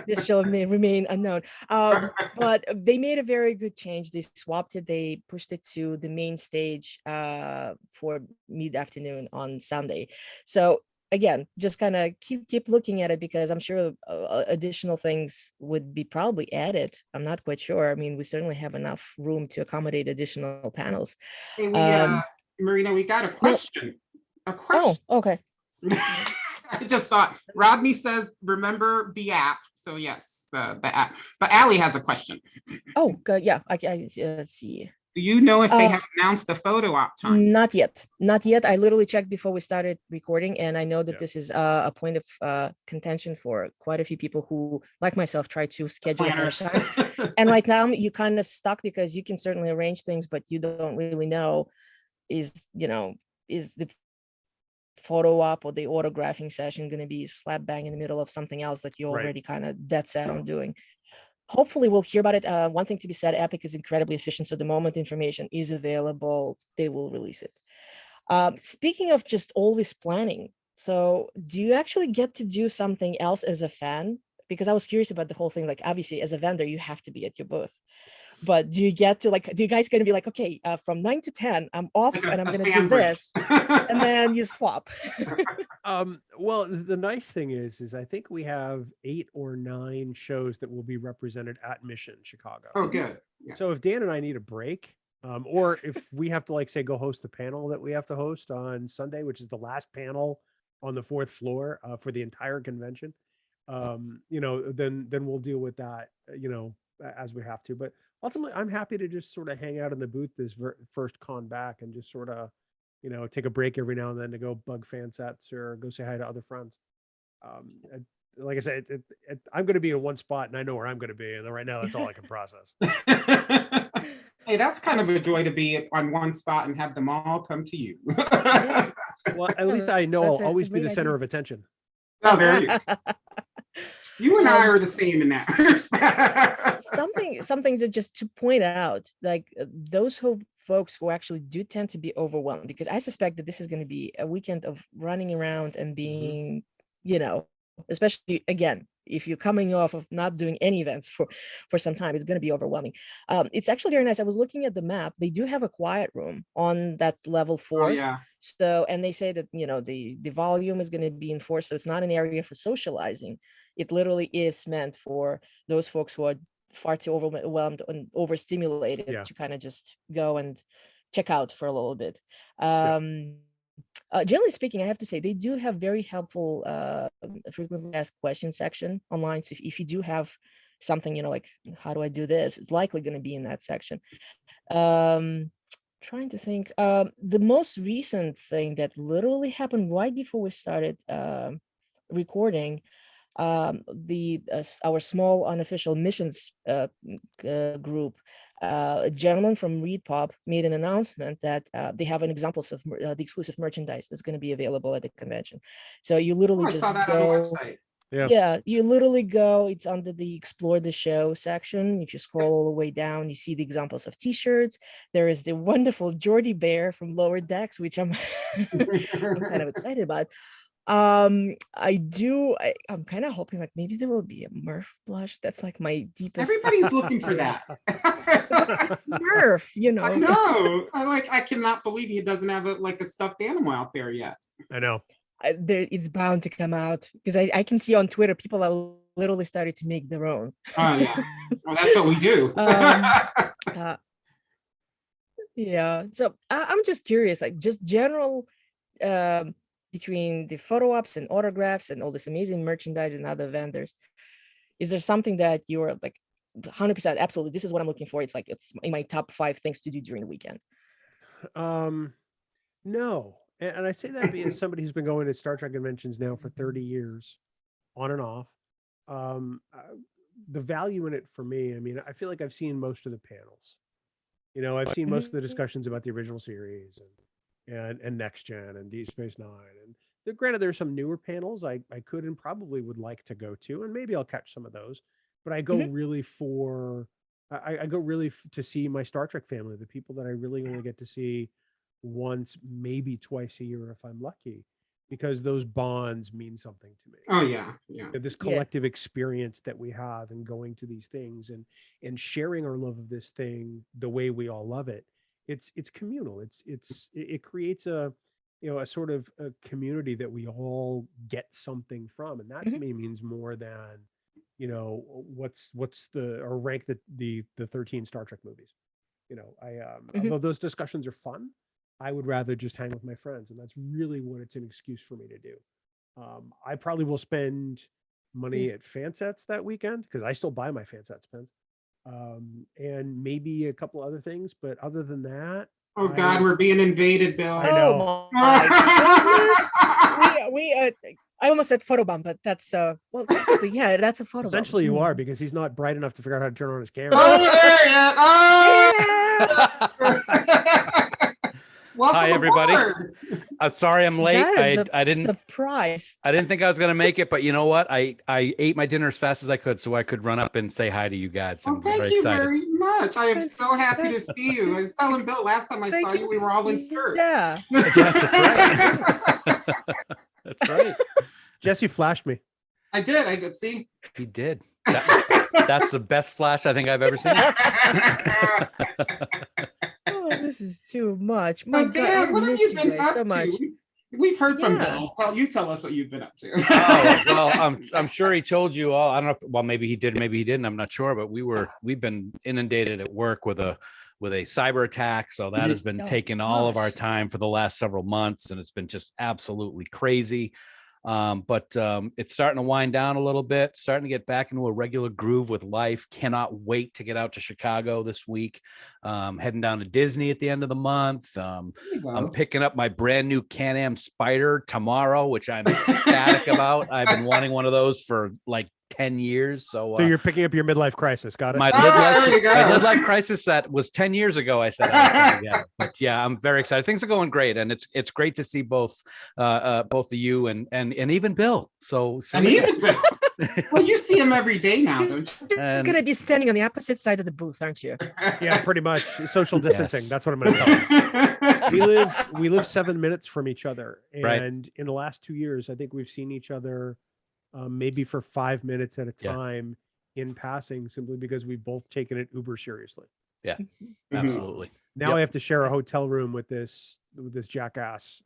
This shall remain unknown. But they made a very good change. They swapped it. They pushed it to the main stage for mid-afternoon on Sunday. So again, just kind of keep looking at it, because I'm sure additional things would be probably added. I'm not quite sure. I mean, we certainly have enough room to accommodate additional panels. Hey, Marina, we got a question. Oh, okay. I just saw it. Rodney says, remember the app. So yes, the app. But Allie has a question. Oh, good. Yeah, let's see. Do you know if they have announced the photo op time? Not yet. I literally checked before we started recording, and I know that this is a point of contention for quite a few people who, like myself, try to schedule ahead of time. And right now you kind of stuck, because you can certainly arrange things, but you don't really know is the photo op or the autographing session going to be slap bang in the middle of something else that you're already kind of dead set on doing. Hopefully we'll hear about it. One thing to be said, Epic is incredibly efficient. So the moment information is available, they will release it. Speaking of just always planning, so do you actually get to do something else as a fan because I was curious about the whole thing. Like, obviously, as a vendor, you have to be at your booth. But do you get to do you guys going to be like, okay, from 9 to 10, I'm off Like and I'm a going to fan do break. this, and then you swap? Well, the nice thing is I think we have 8 or 9 shows that will be represented at Mission Chicago. Oh, good. Yeah. So if Dan and I need a break, or if we have to, like, say, go host the panel that we have to host on Sunday, which is the last panel on the 4th floor for the entire convention, then we'll deal with that, as we have to. But ultimately, I'm happy to just sort of hang out in the booth this first con back and just sort of, take a break every now and then to go bug fan sets or go say hi to other friends. Like I said, I'm going to be in one spot and I know where I'm going to be. And right now, that's all I can process. Hey, that's kind of a joy to be on one spot and have them all come to you. Well, at least I know I'll That's a always be the great center idea. of attention. Oh, there you go. You and I are the same in that respect. something that just to point out, like those folks who actually do tend to be overwhelmed, because I suspect that this is going to be a weekend of running around and being, especially again, if you're coming off of not doing any events for some time, it's going to be overwhelming. It's actually very nice. I was looking at the map. They do have a quiet room on that level 4. Oh, yeah. So, and they say that, the volume is going to be enforced. So it's not an area for socializing. It literally is meant for those folks who are far too overwhelmed and overstimulated to kind of just go and check out for a little bit. Generally speaking, I have to say they do have very helpful frequently asked questions section online. So if you do have something, like, how do I do this? It's likely going to be in that section. Trying to think. The most recent thing that literally happened right before we started recording, our small unofficial missions group, a gentleman from ReadPop made an announcement that they have an examples of the exclusive merchandise that's going to be available at the convention. So you literally I just saw that go. on the website. Yeah, you literally go. It's under the Explore the Show section. If you scroll all the way down, you see the examples of T-shirts. There is the wonderful Geordie Bear from Lower Decks, which I'm kind of excited about. I'm kind of hoping like maybe there will be a Murph blush. That's like my deepest. Everybody's looking for that. It's Murph, I know. I cannot believe he doesn't have a stuffed animal out there yet. I know. It's bound to come out because I can see on Twitter people are literally started to make their own. Oh yeah, well that's what we do. Yeah, so I'm just curious, like just general between the photo ops and autographs and all this amazing merchandise and other vendors, is there something that you're like 100% absolutely this is what I'm looking for? It's like it's in my top 5 things to do during the weekend. No. And I say that being somebody who's been going to Star Trek conventions now for 30 years, on and off. The value in it for me, I mean, I feel like I've seen most of the panels. I've seen most of the discussions about the original series and Next Gen and Deep Space Nine. And granted, there's some newer panels I could and probably would like to go to, and maybe I'll catch some of those. But I go really I go really to see my Star Trek family, the people that I really only get to see once, maybe twice a year if I'm lucky, because those bonds mean something to me. Oh yeah. This collective experience that we have and going to these things and sharing our love of this thing the way we all love it. It's communal. It creates a sort of a community that we all get something from, and that to me means more than what's the or rank the 13 Star Trek movies. Although those discussions are fun, I would rather just hang with my friends, and that's really what it's an excuse for me to do. I probably will spend money at Fansets that weekend because I still buy my Fansets pens, and maybe a couple other things. But other than that, oh God, we're being invaded, Bill. I know. Oh my goodness. we I almost said photobomb, but that's well, yeah, that's a photobomb. Essentially, you are, because he's not bright enough to figure out how to turn on his camera. Welcome Hi, everybody. aboard. I'm sorry I'm late. I didn't surprise. I didn't think I was going to make it, but you know what? I ate my dinner as fast as I could so I could run up and say hi to you guys. Well, thank you very much. I am so happy to see you. I was telling Bill last time I saw you, we were all in skirts. Yeah. Yes, that's right. That's right. Jesse flashed me. I did. See. He did. That's the best flash I think I've ever seen. Oh, this is too much. My So, God, Dan, I what have miss you you been guys up so much. to? We've heard from Yeah. Bill. Tell us what you've been up to. Oh, well, I'm sure he told you all. I don't know if, well, maybe he did, maybe he didn't. I'm not sure, but we've been inundated at work with a cyber attack. So that has been Oh, taking all of our gosh. time for the last several months, and it's been just absolutely crazy. But it's starting to wind down a little bit, starting to get back into a regular groove with life. Cannot wait to get out to Chicago this week. Heading down to Disney at the end of the month. There you go. I'm picking up my brand new Can-Am Spider tomorrow, which I'm ecstatic about. I've been wanting one of those for like 10 years. So you're picking up your midlife crisis. Got it. my there you go. midlife crisis that was 10 years ago. I said, I was gonna get it. But yeah, I'm very excited. Things are going great, and it's great to see both of you and even Bill. So And even Bill. Well, you see him every day now, don't you? He's gonna be standing on the opposite side of the booth, aren't you? Yeah, pretty much. Social distancing. Yes. That's what I'm going to tell you. We live 7 minutes from each other, and Right. in the last 2 years, I think we've seen each other maybe for 5 minutes at a Yeah. time in passing, simply because we've both taken it uber seriously. Absolutely. Now Yep. I have to share a hotel room with this jackass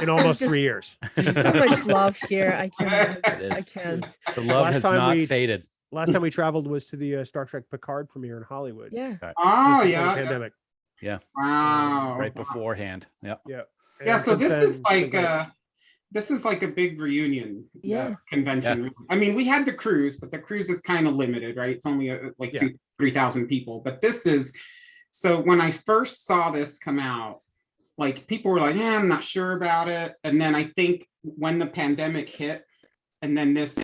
in almost just- 3 years. So much love here. I can't. It I is. can't. The love Last has time not we- faded. Last time we traveled was to the Star Trek Picard premiere in Hollywood. Yeah. Oh, just before the yeah. pandemic. Wow. Right beforehand. Yep. Yeah. Yeah, And so since this then, is it's been great. this is like a big reunion Yeah. convention. I mean, we had the cruise, but the cruise is kind of limited, right? It's only like Yeah. 3,000 people. But this is, so when I first saw this come out, like people were like, yeah, I'm not sure about it. And then I think when the pandemic hit and then this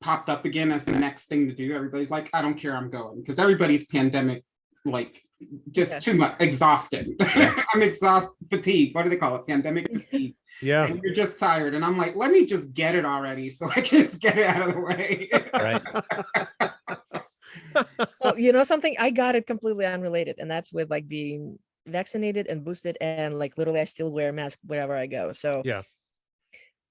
popped up again as the next thing to do, everybody's like, I don't care, I'm going. Because everybody's pandemic, like just Yeah. too much, exhausted. I'm exhausted, fatigue. What do they call it? Pandemic fatigue. Yeah. And you're just tired. And I'm like, let me just get it already so I can just get it out of the way. Right. Well, you know something? I got it completely unrelated, and that's with like being vaccinated and boosted, and like literally, I still wear a mask wherever I go. So Yeah.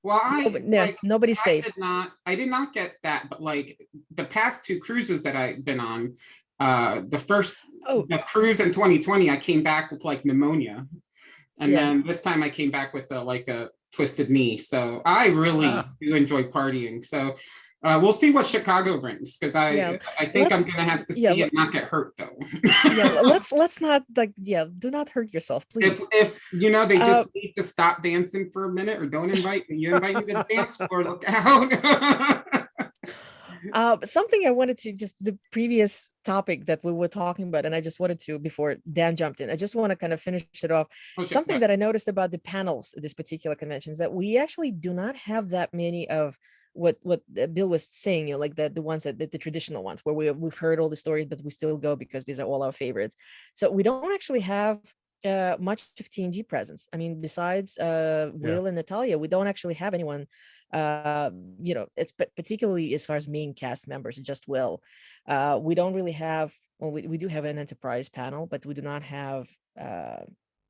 Well, nobody's safe. I did not get that, but like the past two cruises that I've been on, the cruise in 2020, I came back with like pneumonia. And Yeah. then this time I came back with a twisted knee. So I really do enjoy partying. So we'll see what Chicago brings, because I think I'm gonna have to see it not get hurt though. Yeah, let's not do not hurt yourself, please. If they just need to stop dancing for a minute, or don't invite me. You invite me to the dance floor, look out. Something I wanted to, just the previous topic that we were talking about, and I just wanted to, before Dan jumped in, I just want to kind of finish it off. Something that I noticed about the panels at this particular convention is that we actually do not have that many of what Bill was saying, like the ones that the traditional ones where we've heard all the stories, but we still go because these are all our favorites. So we don't actually have much of TNG presence. I mean, besides Will and Natalia, we don't actually have anyone. It's particularly as far as main cast members, just Will. We don't really have. Well, we do have an Enterprise panel, but we do not have.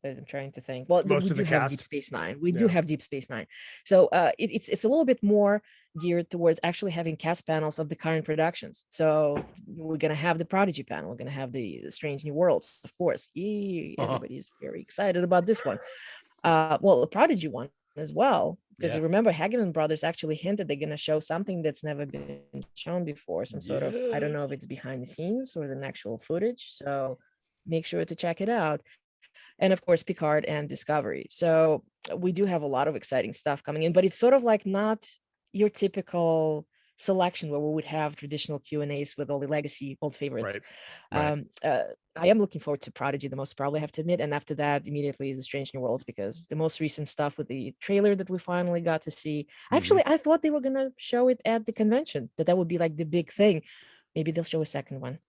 I'm trying to think. Well, Most we of do the have cast. Deep Space Nine. We do have Deep Space Nine. So it's a little bit more geared towards actually having cast panels of the current productions. So we're gonna have the Prodigy panel. We're gonna have the Strange New Worlds, of course. Yay, everybody's very excited about this one. Well, the Prodigy one as well, because you remember Hageman Brothers actually hinted they're gonna show something that's never been shown before. Some sort of, I don't know if it's behind the scenes or an actual footage. So make sure to check it out. And of course, Picard and Discovery. So we do have a lot of exciting stuff coming in, but it's sort of like not your typical selection where we would have traditional Q&As with all the legacy old favorites. Right. I am looking forward to Prodigy the most, probably have to admit. And after that, immediately is the Strange New Worlds, because the most recent stuff with the trailer that we finally got to see. Actually, I thought they were going to show it at the convention, that would be like the big thing. Maybe they'll show a second one.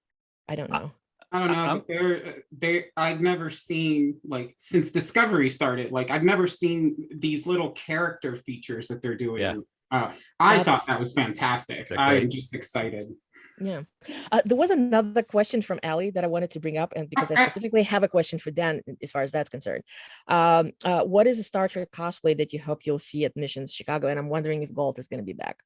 I don't know. I don't know, but I've never seen, like, since Discovery started, like I've never seen these little character features that they're doing. I thought that was fantastic. I'm just excited. Yeah. There was another question from Ali that I wanted to bring up, and because I specifically have a question for Dan as far as that's concerned. What is a Star Trek cosplay that you hope you'll see at Missions Chicago? And I'm wondering if Galt is going to be back.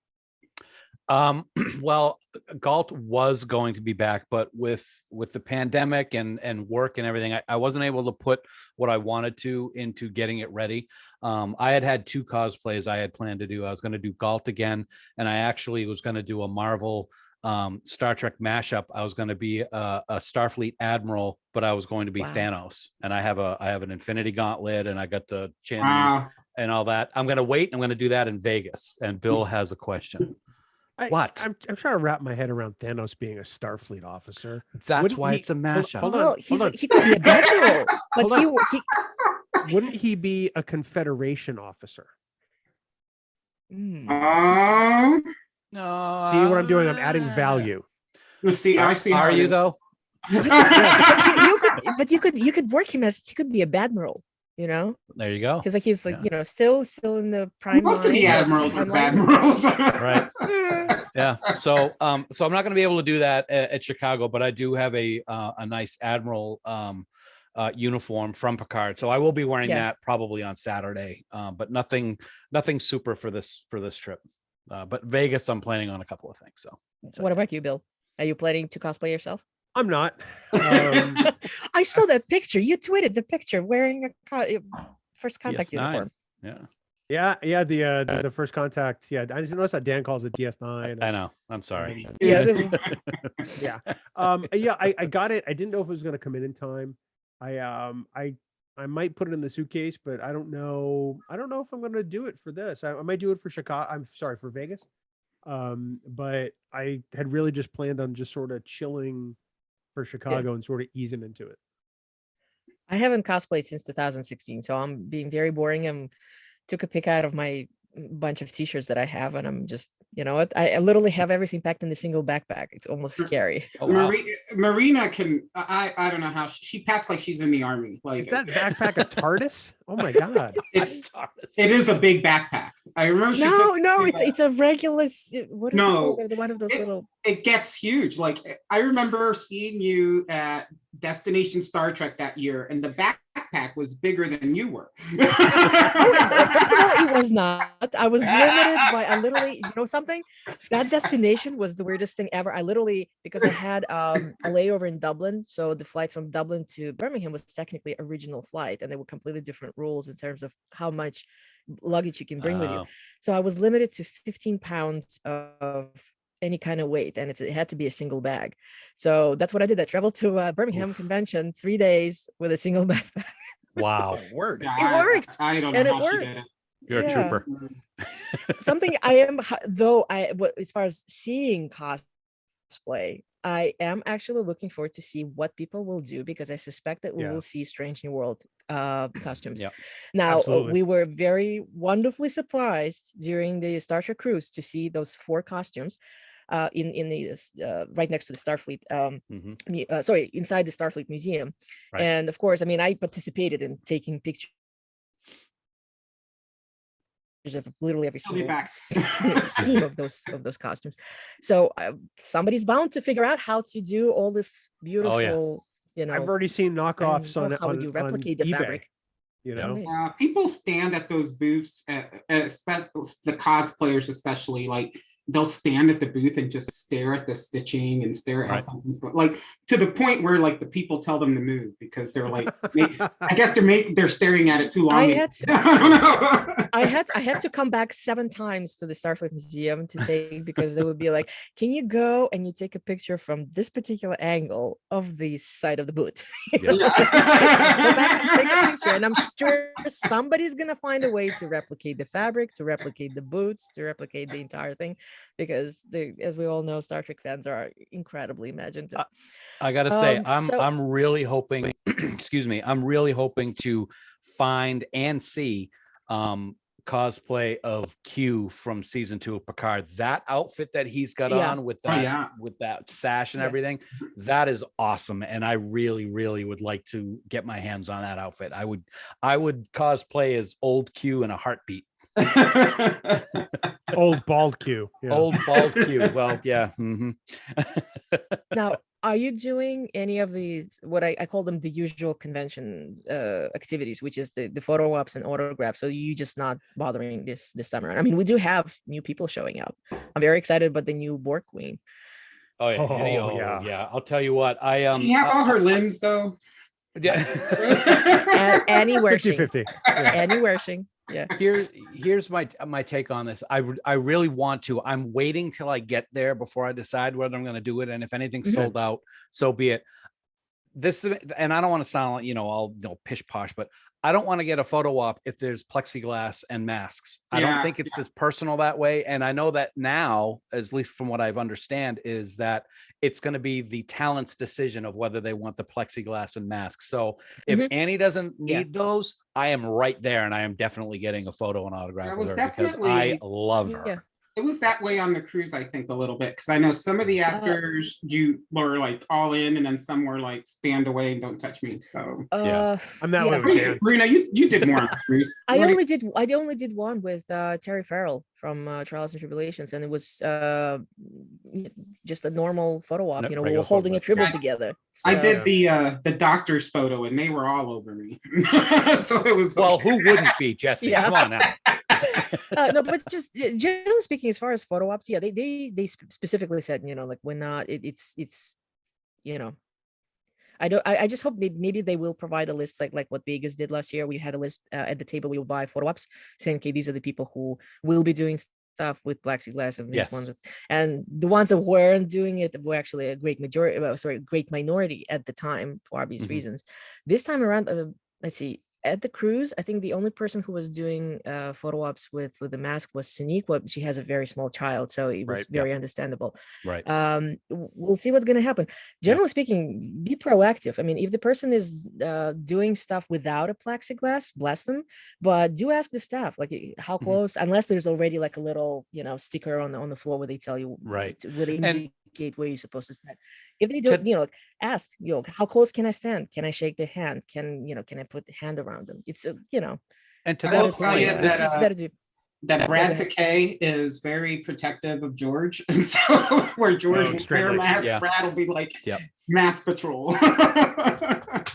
Well, Galt was going to be back, but with the pandemic and work and everything, I wasn't able to put what I wanted to into getting it ready. I had two cosplays I had planned to do. I was going to do Galt again, and I actually was going to do a Marvel Star Trek mashup. I was going to be a Starfleet admiral, but I was going to be Wow. Thanos, and I have an Infinity Gauntlet, and I got the chin and all that. I'm going to wait. I'm going to do that in Vegas. And Bill has a question. What? I'm trying to wrap my head around Thanos being a Starfleet officer. That's Wouldn't why he- it's a mashup. hold Well, on, hold on. he could be a admiral, but Hold he Wouldn't he be a Confederation officer? Hmm. No. See what I'm doing? I'm adding value. See, I see. Are how it you is. though? But you could work him as he could be a badmiral, you know, There you go. because like he's like Yeah. you know still in the prime. Most of the line, admirals are timeline. admirals. Right. Yeah. So I'm not going to be able to do that at Chicago, but I do have a nice admiral uniform from Picard, so I will be wearing Yeah. that probably on Saturday. But nothing super for this trip. But Vegas, I'm planning on a couple of things. So What about you, Bill? Are you planning to cosplay yourself? I'm not. I saw that picture. You tweeted the picture wearing a first contact DS9. uniform. Yeah, Yeah. The first contact. Yeah, I just noticed that Dan calls it DS9. I know. I'm sorry. Yeah. Yeah. Yeah. I got it. I didn't know if it was going to come in time. I might put it in the suitcase, but I don't know. I don't know if I'm going to do it for this. I might do it for Chicago. I'm sorry, for Vegas. But I had really just planned on just sort of chilling for Chicago and sort of easing into it. I haven't cosplayed since 2016, so I'm being very boring. I took a pic out of my bunch of t-shirts that I have, and I'm just, you know what? I literally have everything packed in a single backpack. It's almost scary. Oh, wow. Marina can. I don't know how she packs like she's in the army. Like Is that backpack a TARDIS? Oh my god! it is a big backpack. I remember. No, it's a regular. What is No, it called? One of those little. It gets huge. Like I remember seeing you at Destination Star Trek that year, and the backpack was bigger than you were. First of all, it was not. I was limited by. I literally, you know, something. That destination was the weirdest thing ever. I literally, because I had a layover in Dublin, so the flight from Dublin to Birmingham was technically a regional flight, and they were completely different rules in terms of how much luggage you can bring with you. So I was limited to 15 pounds of any kind of weight, and it had to be a single bag. So that's what I did. I traveled to Birmingham convention 3 days with a single backpack. Wow. Word. It worked. I don't know And it how she did worked. it. You're a trooper. Something I am, though, as far as seeing cosplay, I am actually looking forward to see what people will do, because I suspect that we will see Strange New World costumes. Yep. Now, Absolutely. we were very wonderfully surprised during the Star Trek cruise to see those 4 costumes in the right next to the Starfleet inside the Starfleet Museum. Right. And of course, I mean, I participated in taking pictures of literally every I'll be single back. scene of those costumes. So somebody's bound to figure out how to do all this beautiful, you know. I've already seen knockoffs and on how would you replicate the eBay, fabric? you know. Indeed. People stand at those booths, the cosplayers especially, like they'll stand at the booth and just stare at the stitching and stare at how something's going, like to the point where like the people tell them to move because they're like, I guess they're staring at it too long. I had to, I don't know. I had to come back 7 times to the Starfleet Museum to take, because they would be like, can you go and you take a picture from this particular angle of the side of the boot? Go back and take a picture, and I'm sure somebody's gonna find a way to replicate the fabric, to replicate the boots, to replicate the entire thing, because as we all know, Star Trek fans are incredibly imaginative. I gotta say, so- I'm really hoping, excuse me, I'm really hoping to find and see cosplay of Q from season 2 of Picard. That outfit that he's got on with that with that sash and everything, that is awesome. And I really, really would like to get my hands on that outfit. I would cosplay as old Q in a heartbeat. Old bald Q. Yeah. Old bald Q. Well, yeah. Mhm. Now, are you doing any of the what I call them the usual convention activities, which is the photo ops and autographs? So you just not bothering this summer? I mean, we do have new people showing up. I'm very excited about the new Borg Queen. Oh yeah. Oh, yeah. yeah. I'll tell you what. Can you have all her limbs though? Yeah. Annie Wershing. 50-50. Annie Wershing. Yeah. Here's my take on this. I really want to. I'm waiting till I get there before I decide whether I'm going to do it. And if anything's sold out, so be it. This, and I don't want to sound like, all pish posh, but I don't want to get a photo op if there's plexiglass and masks. I don't think it's as personal that way. And I know that now, at least from what I've understand, is that it's going to be the talent's decision of whether they want the plexiglass and masks. So if Annie doesn't need those, I am right there, and I am definitely getting a photo and autograph with her because I love her. Yeah. It was that way on the cruise, I think, a little bit, because I know some of the actors you were like all in, and then some were like stand away and don't touch me. So I'm that way with Dan. Marina, you did more on the cruise. I only did one with Terry Farrell from Trials and Tribulations, and it was just a normal photo op. We were holding a tribble together. So. I did the doctor's photo, and they were all over me. So it was who wouldn't be, Jesse? Come on now. No, but just generally speaking, as far as photo ops, they specifically said, like we're not. It's I just hope maybe they will provide a list like what Vegas did last year. We had a list at the table. We will buy photo ops saying, okay, these are the people who will be doing stuff with plexiglass, and these ones, and the ones that weren't doing it were actually a great minority at the time for obvious reasons. This time around, let's see. At the cruise, I think the only person who was doing photo ops with the mask was Sinique, but she has a very small child, so it was very understandable. Right. We'll see what's going to happen. Generally speaking, be proactive. I mean, if the person is doing stuff without a plexiglass, bless them. But do ask the staff, like how close, unless there's already like a little, sticker on the floor where they tell you, where they indicate where you're supposed to stand. If they don't, ask, how close can I stand? Can I shake their hand? Can I put the hand around them? It's, and to I will that tell point, you that Brad Takei is very protective of George. So where George will wear a mask, Brad will be like, mask patrol.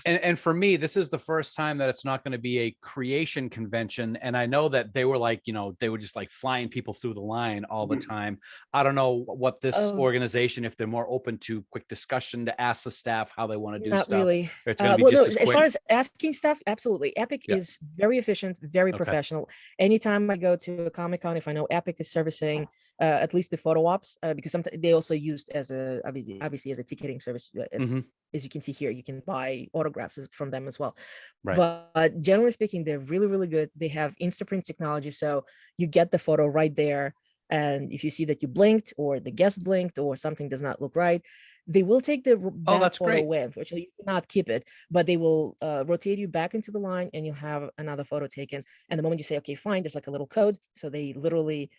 And for me, this is the first time that it's not going to be a creation convention. And I know that they were like, they were just like flying people through the line all the time. I don't know what this organization, if they're more open to quick discussion to ask the staff how they want to do not stuff. Really. It's going to be just as far as asking stuff, absolutely. Epic is very efficient, very professional. Anytime I go to a Comic-Con, if I know Epic is servicing at least the photo ops, because sometimes they also used as obviously as a ticketing service. As you can see here, you can buy autographs from them as well. Right. But generally speaking, they're really, really good. They have Instaprint technology, so you get the photo right there. And if you see that you blinked or the guest blinked or something does not look right, they will take the photo away. Unfortunately, you cannot keep it, but they will rotate you back into the line, and you'll have another photo taken. And the moment you say, okay, fine, there's like a little code. So they literally,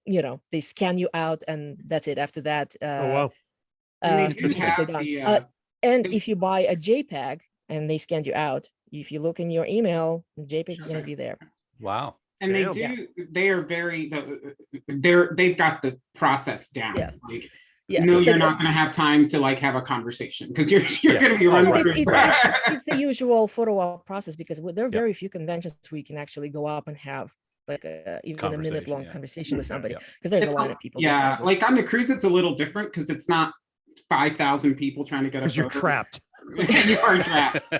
they scan you out, and that's it. After that, and if you buy a JPEG and they scanned you out, if you look in your email, the JPEG is going to be there. Wow. And they are very, they've got the process down. You're not going to have time to like have a conversation because you're going to be running through. It's the usual photo op process, because there are very few conventions where you can actually go up and have like even a minute-long conversation with somebody, because there's a lot of people. Yeah, like on the cruise, it's a little different because it's not 5,000 people trying to get a photo. You're trapped. You are trapped.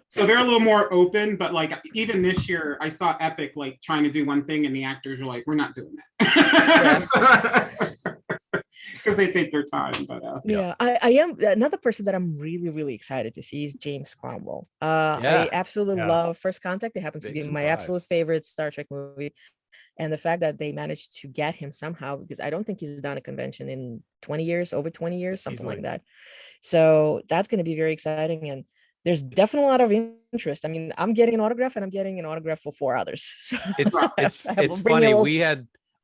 So they're a little more open, but like even this year I saw Epic like trying to do one thing and the actors were like, we're not doing that. Because they take their time. But I am another person that I'm really, really excited to see is James Cromwell. I absolutely love First Contact. It happens to be my absolute favorite Star Trek movie. And the fact that they managed to get him somehow, because I don't think he's done a convention in 20 years, over 20 years, something like that. So that's going to be very exciting. And there's definitely a lot of interest. I mean, I'm getting an autograph, and I'm getting an autograph for 4 others. So it's funny.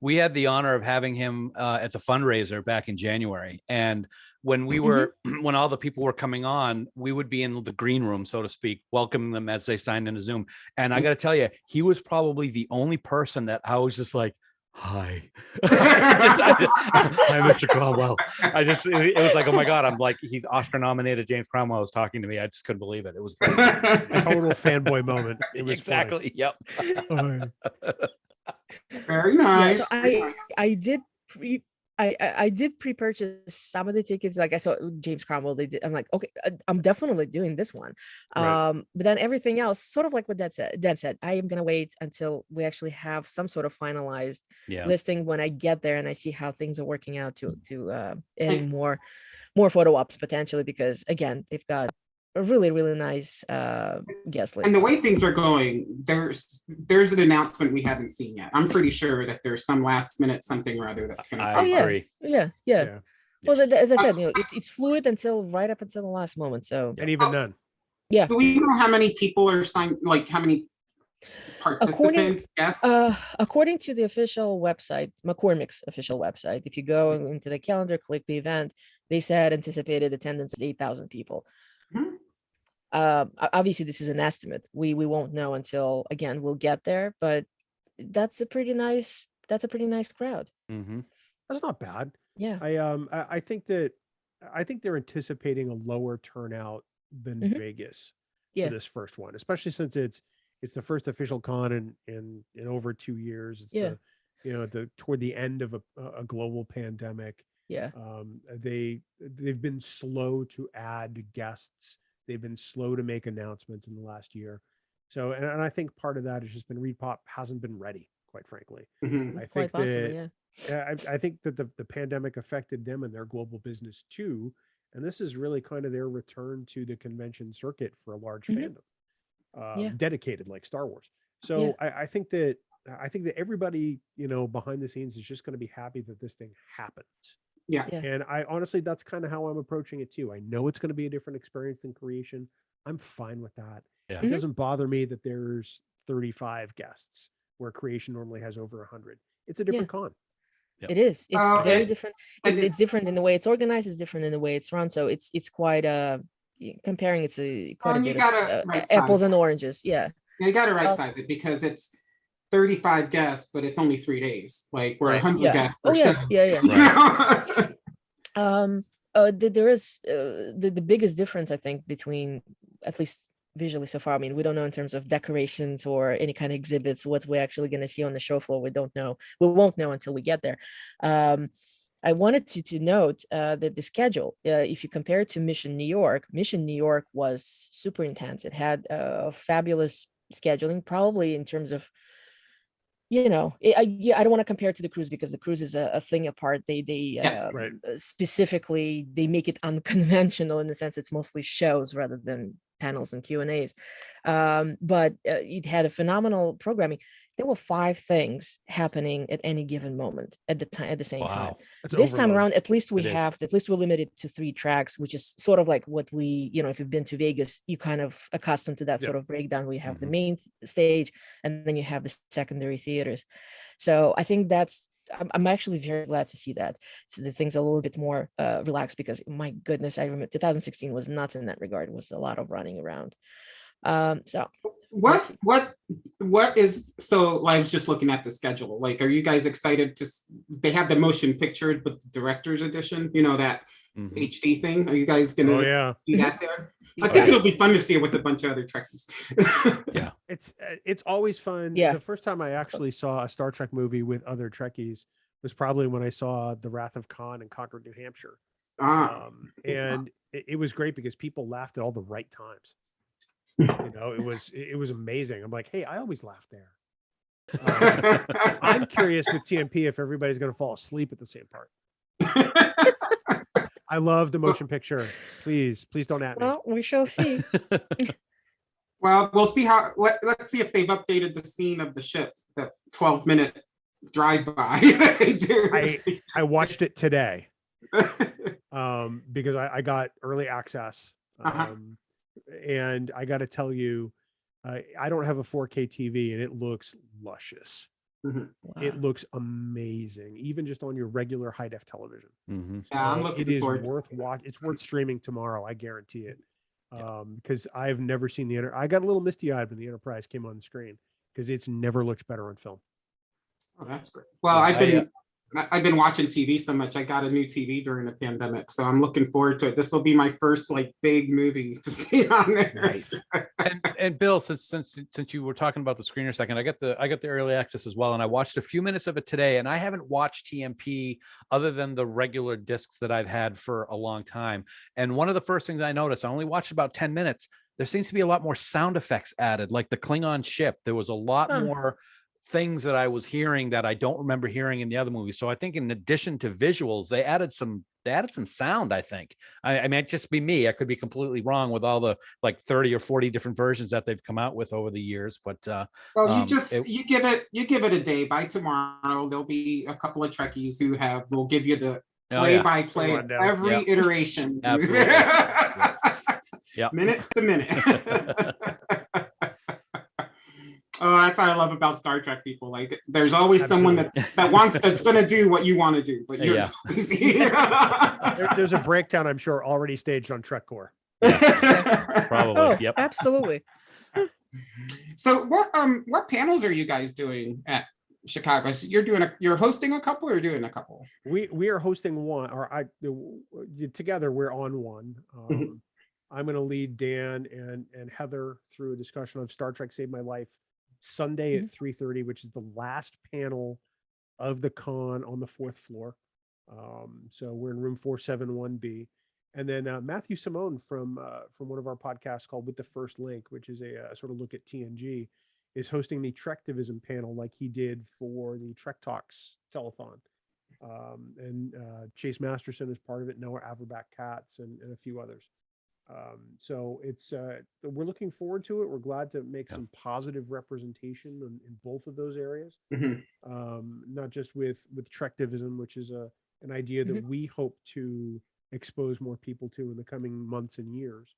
We had the honor of having him at the fundraiser back in January. And when we were, when all the people were coming on, we would be in the green room, so to speak, welcoming them as they signed into Zoom. And I got to tell you, he was probably the only person that I was just like, hi. Hi, Mr. Cromwell. It was like, oh my God, I'm like, he's Oscar nominated James Cromwell is talking to me. I just couldn't believe it. It was Total fanboy moment. It was exactly. Yep. fun. Very Yeah, nice. so very nice. I did I did pre-purchase some of the tickets. Like I saw James Cromwell. They did. I'm like, okay, I'm definitely doing this one. Right. But then everything else, sort of like what Dan said, I am gonna wait until we actually have some sort of finalized Yeah. listing when I get there and I see how things are working out to adding more photo ops potentially, because again, they've got a really nice guest list. And the way things are going, there's an announcement we haven't seen yet. I'm pretty sure that there's some last minute something or other that's going to I come. Oh, yeah. agree. Yeah. Well, as I said, it's fluid until right up until the last moment. So And even then. yeah. Do we know how many people are signed? Like how many participants? Yes. According to the official website, McCormick's official website, if you go into the calendar, click the event, they said anticipated attendance is 8,000 people. Mhm. Obviously, this is an estimate. We won't know until again we'll get there, but that's a pretty nice crowd. Mm-hmm. That's not bad. Yeah. I think they're anticipating a lower turnout than Mhm. Vegas Yeah. for this first one, especially since it's the first official con in over 2 years. It's Yeah. toward the end of a global pandemic. Yeah. They've been slow to add guests. They've been slow to make announcements in the last year. So, and I think part of that has just been ReedPop hasn't been ready, quite frankly. Mhm. I Quite think possibly, that yeah. I think that the pandemic affected them and their global business too. And this is really kind of their return to the convention circuit for a large Mhm. fandom, Yeah. dedicated like Star Wars. So I think that everybody, behind the scenes is just going to be happy that this thing happens. Yeah. Yeah. And I honestly, that's kind of how I'm approaching it too. I know it's going to be a different experience than creation. I'm fine with that. Yeah. It doesn't bother me that there's 35 guests where creation normally has over 100. It's a different con. Yep. It is. It's very and- different. and It's different in the way it's organized. It's different in the way it's run. So it's quite comparing. It's quite a you bit gotta of right apples size and oranges. Yeah. You got to right Uh, size it because it's 35 guests, but it's only 3 days. Like we're Right. 100 Yeah. guests Oh or yeah. 7 Yeah. days, Yeah. you know? There is the biggest difference I think between, at least visually so far. I mean, we don't know in terms of decorations or any kind of exhibits what we're actually going to see on the show floor. We don't know. We won't know until we get there. I wanted to note that the schedule, if you compare it to Mission New York was super intense. It had fabulous scheduling, probably in terms of, I don't want to compare it to the cruise because the cruise is a thing apart. They Right. specifically, they make it unconventional in the sense it's mostly shows rather than panels and Q&As. But it had a phenomenal programming. There were 5 things happening at any given moment at the same time. Wow. That's This time overload. around, at least It is. we're limited to 3 tracks, which is sort of like what we, if you've been to Vegas, you kind of accustomed to that Yeah. sort of breakdown where you have the Mhm. main stage and then you have the secondary theaters. So I think I'm actually very glad to see that. So the thing's a little bit more relaxed because my goodness, I remember 2016 was nuts in that regard. It was a lot of running around. So What is so I was just looking at the schedule. Like, are you guys excited they have the motion pictured with the director's edition, that Mhm. HD thing? Are you guys gonna Oh yeah. see that there? I Oh, think yeah. it'll be fun to see it with a bunch of other Trekkies. Yeah. It's always fun. Yeah. The first time I actually saw a Star Trek movie with other Trekkies was probably when I saw The Wrath of Khan in Concord, New Hampshire. And it was great because people laughed at all the right times. It was amazing. I'm like, hey, I always laugh there. I'm curious with TMP if everybody's going to fall asleep at the same part. I love the motion picture. Please don't at me. well, we shall see. Well, we'll see let's see if they've updated the scene of the ship, that 12-minute drive-by that they do. I watched it today because I got early access. And I got to tell you, I don't have a 4K TV and it looks luscious. Mhm. It Wow. looks amazing, even just on your regular high def television. Mhm. Yeah, I'm So looking it is forward to worth seeing that. watch. It's worth streaming tomorrow. I guarantee it. Yeah. Because I've never seen I got a little misty eyed when the Enterprise came on the screen because it's never looked better on film. Oh, that's great. Well, Yeah, I've been watching TV so much. I got a new TV during the pandemic, so I'm looking forward to it. This will be my first like big movie to see on there. Nice. And Bill, since you were talking about the screener second, I got the early access as well, and I watched a few minutes of it today, and I haven't watched TMP other than the regular discs that I've had for a long time. And one of the first things I noticed, I only watched about 10 minutes. There seems to be a lot more sound effects added, like the Klingon ship. There was a lot Huh. more things that I was hearing that I don't remember hearing in the other movies. So I think in addition to visuals, they added some sound, I think. I mean, it'd just be me. I could be completely wrong with all the like 30 or 40 different versions that they've come out with over the years. But Well, you give it a day. By tomorrow, there'll be a couple of Trekkies who will give you the Oh, yeah. play-by-play of Rundown. every Yeah. iteration. Absolutely. Yeah. Minute to minute. Oh, that's what I love about Star Trek people. Like, there's always someone that's going to do what you want to do, but you're Yeah. crazy. There's a breakdown, I'm sure, already staged on Trek Core. Probably. Oh, Yep. absolutely. So what panels are you guys doing at Chicago? So you're hosting a couple or doing a couple? We are hosting one, or together we're on one. Mhm. I'm going to lead Dan and Heather through a discussion of Star Trek Saved My Life Sunday at 3:30, which is the last panel of the con on the 4th floor. So we're in room 471B. And then Matthew Simone from one of our podcasts called With the First Link, which is a sort of look at TNG, is hosting the Trek Division panel like he did for the Trek Talks telethon. And Chase Masterson is part of it, Noah Averbach-Katz, and a few others. So it's we're looking forward to it. We're glad to make some positive representation in both of those areas. Mhm. Not just with Trektivism, which is an idea that we hope to expose more people to in the coming months and years,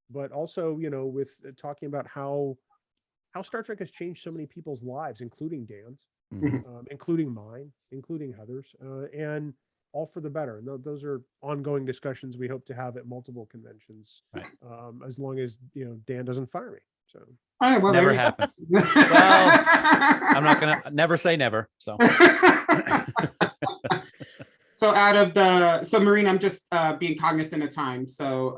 but also, with talking about how Star Trek has changed so many people's lives, including Dan's, including mine, including Heather's, and all for the better. And those are ongoing discussions we hope to have at multiple conventions, Right. as long as Dan doesn't fire me. So All right, well, Never there you go. happened. Well, I'm not gonna never say never. So So Marina, I'm just being cognizant of time. So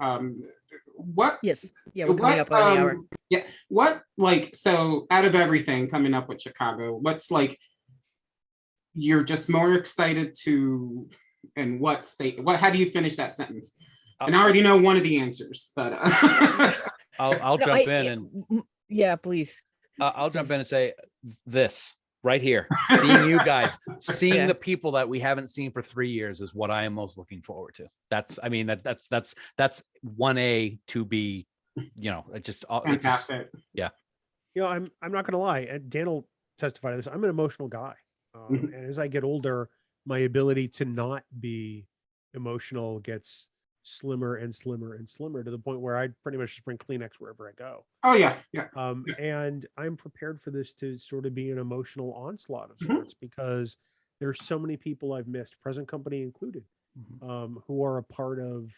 what Yes. Yeah, we're coming up on the hour. yeah, so out of everything coming up with Chicago, what's like you're just more excited to, and how do you finish that sentence? And I already know one of the answers, but I'll No, jump in and yeah, please. I'll jump in and say this right here. Seeing you guys, seeing the people that we haven't seen for 3 years is what I am most looking forward to. That's 1A to be, it just fantastic. yeah. I'm not gonna lie, and Dan will testify to this. I'm an emotional guy, and as I get older, my ability to not be emotional gets slimmer and slimmer and slimmer, to the point where I pretty much just bring Kleenex wherever I go. Oh yeah. And I'm prepared for this to sort of be an emotional onslaught of sorts, because there's so many people I've missed, present company included, who are a part of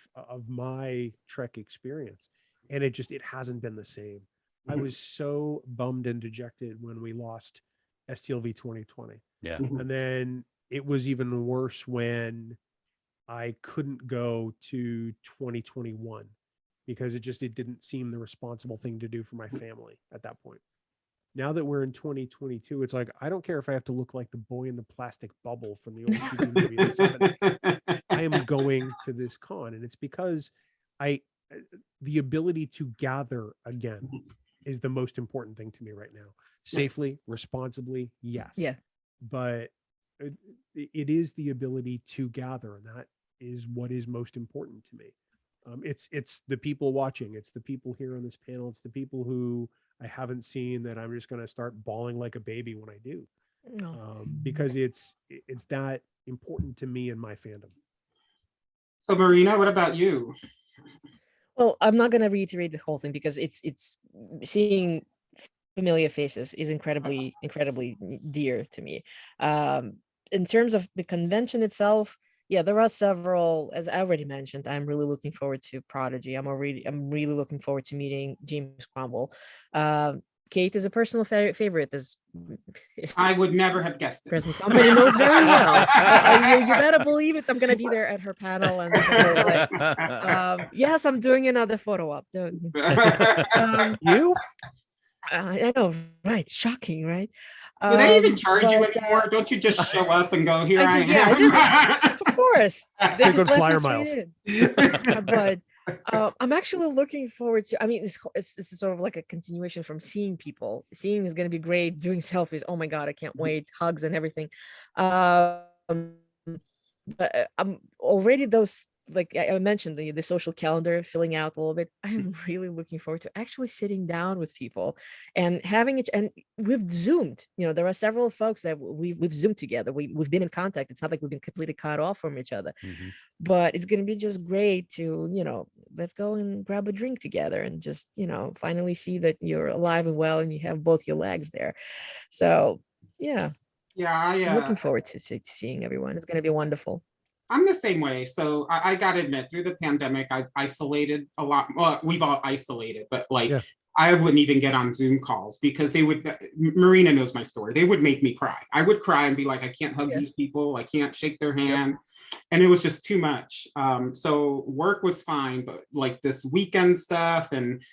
my Trek experience, and it hasn't been the same. I was so bummed and dejected when we lost STLV 2020. Yeah. And then it was even worse when I couldn't go to 2021, because it didn't seem the responsible thing to do for my family at that point. Now that we're in 2022, it's like, I don't care if I have to look like the boy in the plastic bubble from the old TV movie in the 70s. I am going to this con, and it's because the ability to gather again is the most important thing to me right now. Safely, responsibly, yes. Yeah. But it is the ability to gather, and that is what is most important to me. It's the people watching, it's the people here on this panel, it's the people who I haven't seen that I'm just going to start bawling like a baby when I do, because it's that important to me and my fandom. So Marina, what about you? Well, I'm not gonna reiterate the whole thing, because it's seeing familiar faces is incredibly dear to me. In terms of the convention itself, yeah, there are several, as I already mentioned. I'm really looking forward to Prodigy. I'm really looking forward to meeting James Cromwell. Kate is a personal favorite, as I would never have guessed it. present company knows very well. You better believe it. I'm gonna be there at her panel and the whole thing. Yes, I'm doing another photo op. You? I know, right? Shocking, right? Do they even charge you but, anymore? Don't you just show up and go, here I, I of course. They Frequent just let flyer us miles. in. But I'm actually looking forward to. I mean, this is sort of like a continuation from seeing people. Seeing is going to be great. Doing selfies. Oh my god, I can't wait. Hugs and everything. But I'm already those. Like I mentioned, the social calendar filling out a little bit. I'm really looking forward to actually sitting down with people and having it. And we've Zoomed. There are several folks that we've Zoomed together. We've been in contact. It's not like we've been completely cut off from each other. But it's going to be just great to let's go and grab a drink together and just finally see that you're alive and well and you have both your legs there. So yeah, I'm looking forward to seeing everyone. It's going to be wonderful. I'm the same way. So I got to admit, through the pandemic, I've isolated a lot. Well, we've all isolated, but I wouldn't even get on Zoom calls because Marina knows my story. They would make me cry. I would cry and be like, I can't hug these people. I can't shake their hand. And it was just too much. So work was fine, but like this weekend stuff and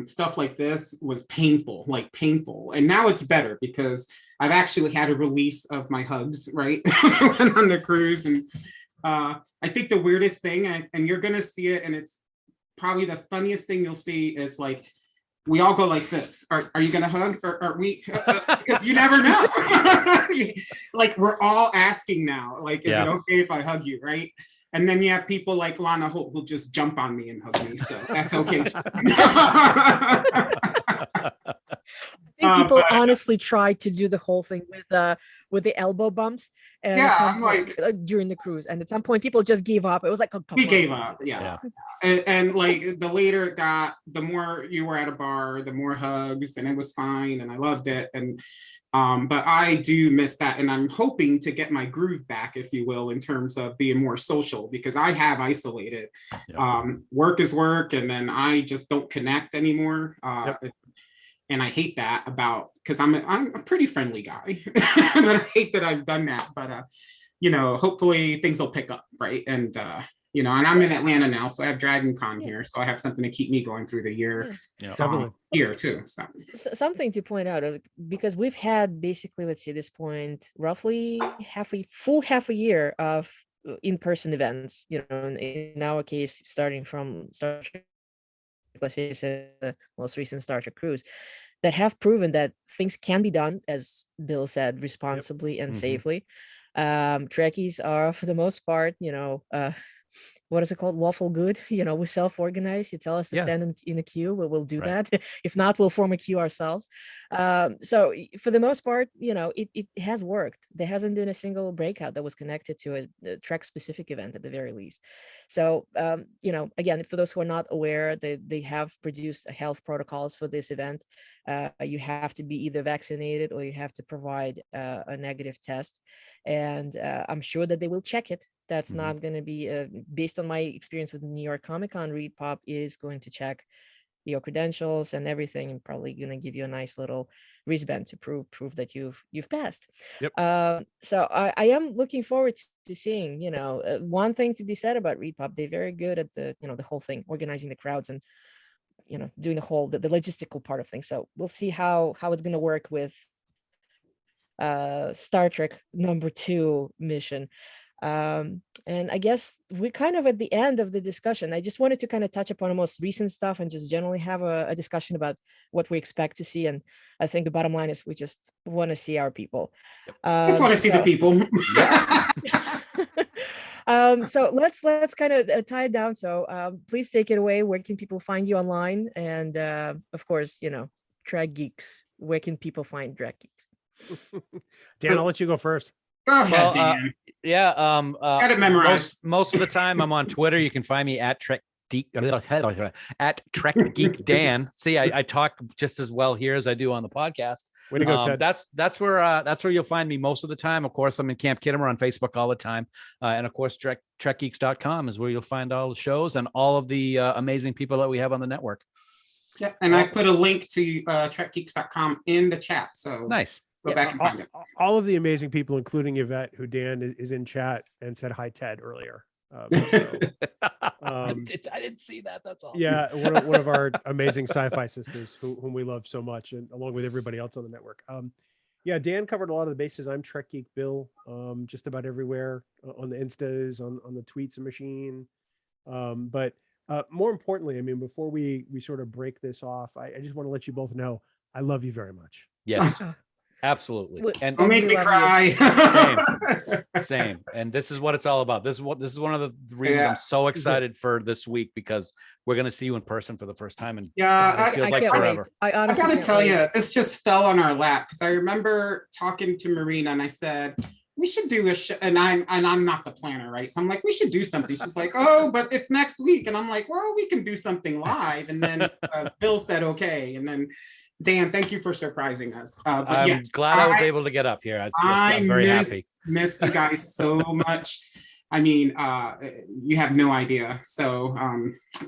stuff like this was painful. And now it's better because I've actually had a release of my hugs, right? On the cruise. And I think the weirdest thing, and you're going to see it, and it's probably the funniest thing you'll see, is like, we all go like this. Are you going to hug? Or are we? Because you never know. Like, we're all asking now, like, is it okay if I hug you, right? And then you have people like Lana Holt who'll just jump on me and hug me. So that's okay. I think people honestly tried to do the whole thing with the elbow bumps and during the cruise, and at some point people just gave up. It was like, we gave up. And like the later it got, the more you were at a bar, the more hugs, and it was fine, and I loved it. And but I do miss that, and I'm hoping to get my groove back, if you will, in terms of being more social, because I have isolated. Work is work, and then I just don't connect anymore. And I hate that because I'm a pretty friendly guy. And I hate that I've done that, but hopefully things will pick up, right? And and I'm in Atlanta now, so I have Dragon Con here, so I have something to keep me going through the year. Here too. So something to point out, because we've had basically, let's say, this point, roughly half a year of in-person events. In our case, starting from Star Trek, let's say the most recent Star Trek cruise, that have proven that things can be done, as Bill said, responsibly and safely. Trekkies are, for the most part, what is it called? Lawful good. We self-organize. You tell us to stand in a queue, we'll do that. If not, we'll form a queue ourselves. So for the most part, it has worked. There hasn't been a single breakout that was connected to a Trek-specific event at the very least. So, again, for those who are not aware, they have produced health protocols for this event. You have to be either vaccinated or you have to provide a negative test. And I'm sure that they will check it. That's not going to be, based on my experience with New York Comic Con, ReedPop is going to check your credentials and everything, and probably going to give you a nice little wristband to prove that you've passed. So I am looking forward to seeing, one thing to be said about ReedPop, they're very good at the whole thing, organizing the crowds and, doing the whole, the logistical part of things. So we'll see how it's going to work with Star Trek #2 mission. And I guess we're kind of at the end of the discussion. I just wanted to kind of touch upon the most recent stuff and just generally have a discussion about what we expect to see. And I think the bottom line is we just want to see our people. Just want to see the people. So let's kind of tie it down. So please take it away. Where can people find you online? And of course, Trek Geeks. Where can people find Trek Geeks? Dan, I'll let you go first. Go ahead, Dan. Got it memorized. Most of the time I'm on Twitter. You can find me at at Trek Geek Dan. See, I talk just as well here as I do on the podcast. Way to go, Ted. That's where you'll find me most of the time. Of course, I'm in Camp Kittimer on Facebook all the time, and of course, TrekGeeks.com is where you'll find all the shows and all of the amazing people that we have on the network. Yeah, and I put a link to TrekGeeks.com in the chat. So nice. Go back and find it. All of the amazing people, including Yvette, who Dan is in chat and said hi, Ted, earlier. I didn't see that. That's awesome. Yeah, one of our amazing sci-fi sisters, whom we love so much, and along with everybody else on the network. Yeah, Dan covered a lot of the bases. I'm Trek Geek Bill, just about everywhere on the Instas, on the tweets machine. But more importantly, I mean, before we sort of break this off, I just want to let you both know I love you very much. Yes. Absolutely. And don't make me cry. Same. And this is what it's all about. This is one of the reasons I'm so excited for this week, because we're going to see you in person for the first time. And it feels like forever. I got to tell you, this just fell on our lap, because I remember talking to Marina and I said, we should do a show, and I'm not the planner, right? So I'm like, we should do something. She's like, oh, but it's next week. And I'm like, well, we can do something live. And then Bill said, okay. And then Dan, thank you for surprising us. But I'm glad I was able to get up here. I'm very happy. Miss you guys so much. I mean, you have no idea. So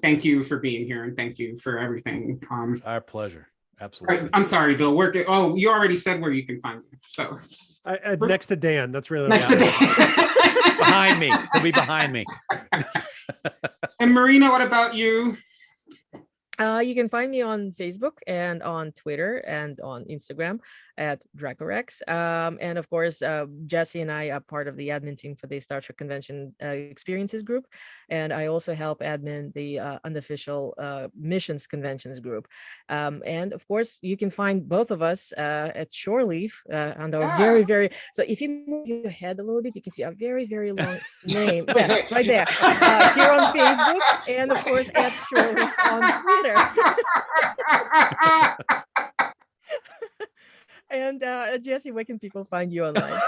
thank you for being here, and thank you for everything. Our pleasure. Absolutely. I'm sorry, Bill. Oh, you already said where you can find me. So next to Dan. That's really next to Dan. Behind me. He'll be behind me. And Marina, what about you? You can find me on Facebook and on Twitter and on Instagram at Dracorex. And of course, Jesse and I are part of the admin team for the Star Trek Convention Experiences group. And I also help admin the unofficial missions conventions group. And of course, you can find both of us at Shore Leave and our very, very, so if you move your head a little bit, you can see a very, very long name. Yeah, right there. Here on Facebook, and of course at Shore Leave on Twitter. And Jesse, where can people find you online?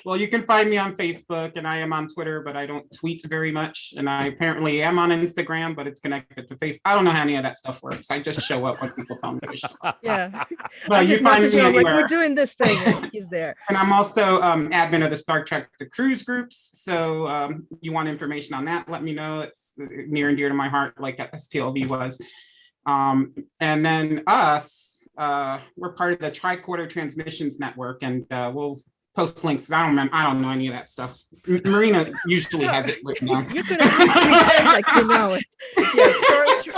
Well, you can find me on Facebook, and I am on Twitter, but I don't tweet very much. And I apparently am on Instagram, but it's connected to Facebook. I don't know how any of that stuff works. I just show up when people tell me to show up. Yeah. But you find me I'm like, anywhere. we're doing this thing. And he's there. And I'm also admin of the Star Trek The Cruise groups. So you want information on that, let me know. It's near and dear to my heart, like STLV was. And then us, we're part of the Tricorder Transmissions Network, and we'll post links. I don't know any of that stuff. Marina usually has it written down. You could have just pretend like you know it. Yeah, sure.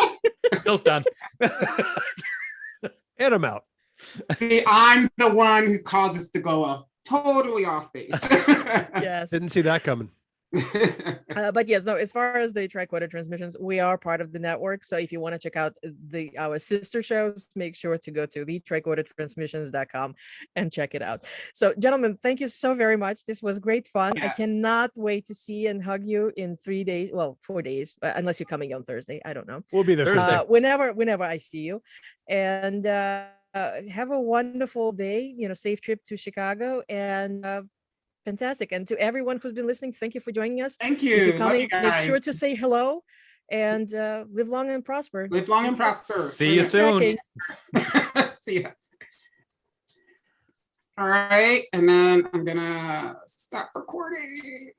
Bill's done. And I'm out. See, I'm the one who causes to go totally off base. Yes. Didn't see that coming. But yes, no, as far as the Tricorder Transmissions, we are part of the network. So if you want to check out our sister shows, make sure to go to thetricordertransmissions.com and check it out. So gentlemen, thank you so very much. This was great fun. Yes. I cannot wait to see and hug you in 3 days. Well, 4 days, unless you're coming on Thursday. I don't know. We'll be there Thursday. Whenever I see you. And have a wonderful day, safe trip to Chicago, and fantastic. And to everyone who's been listening, thank you for joining us. Thank you. If you're coming, make sure to say hello, and live long and prosper. Live long and prosper. See you soon. See ya. All right. And then I'm going to stop recording.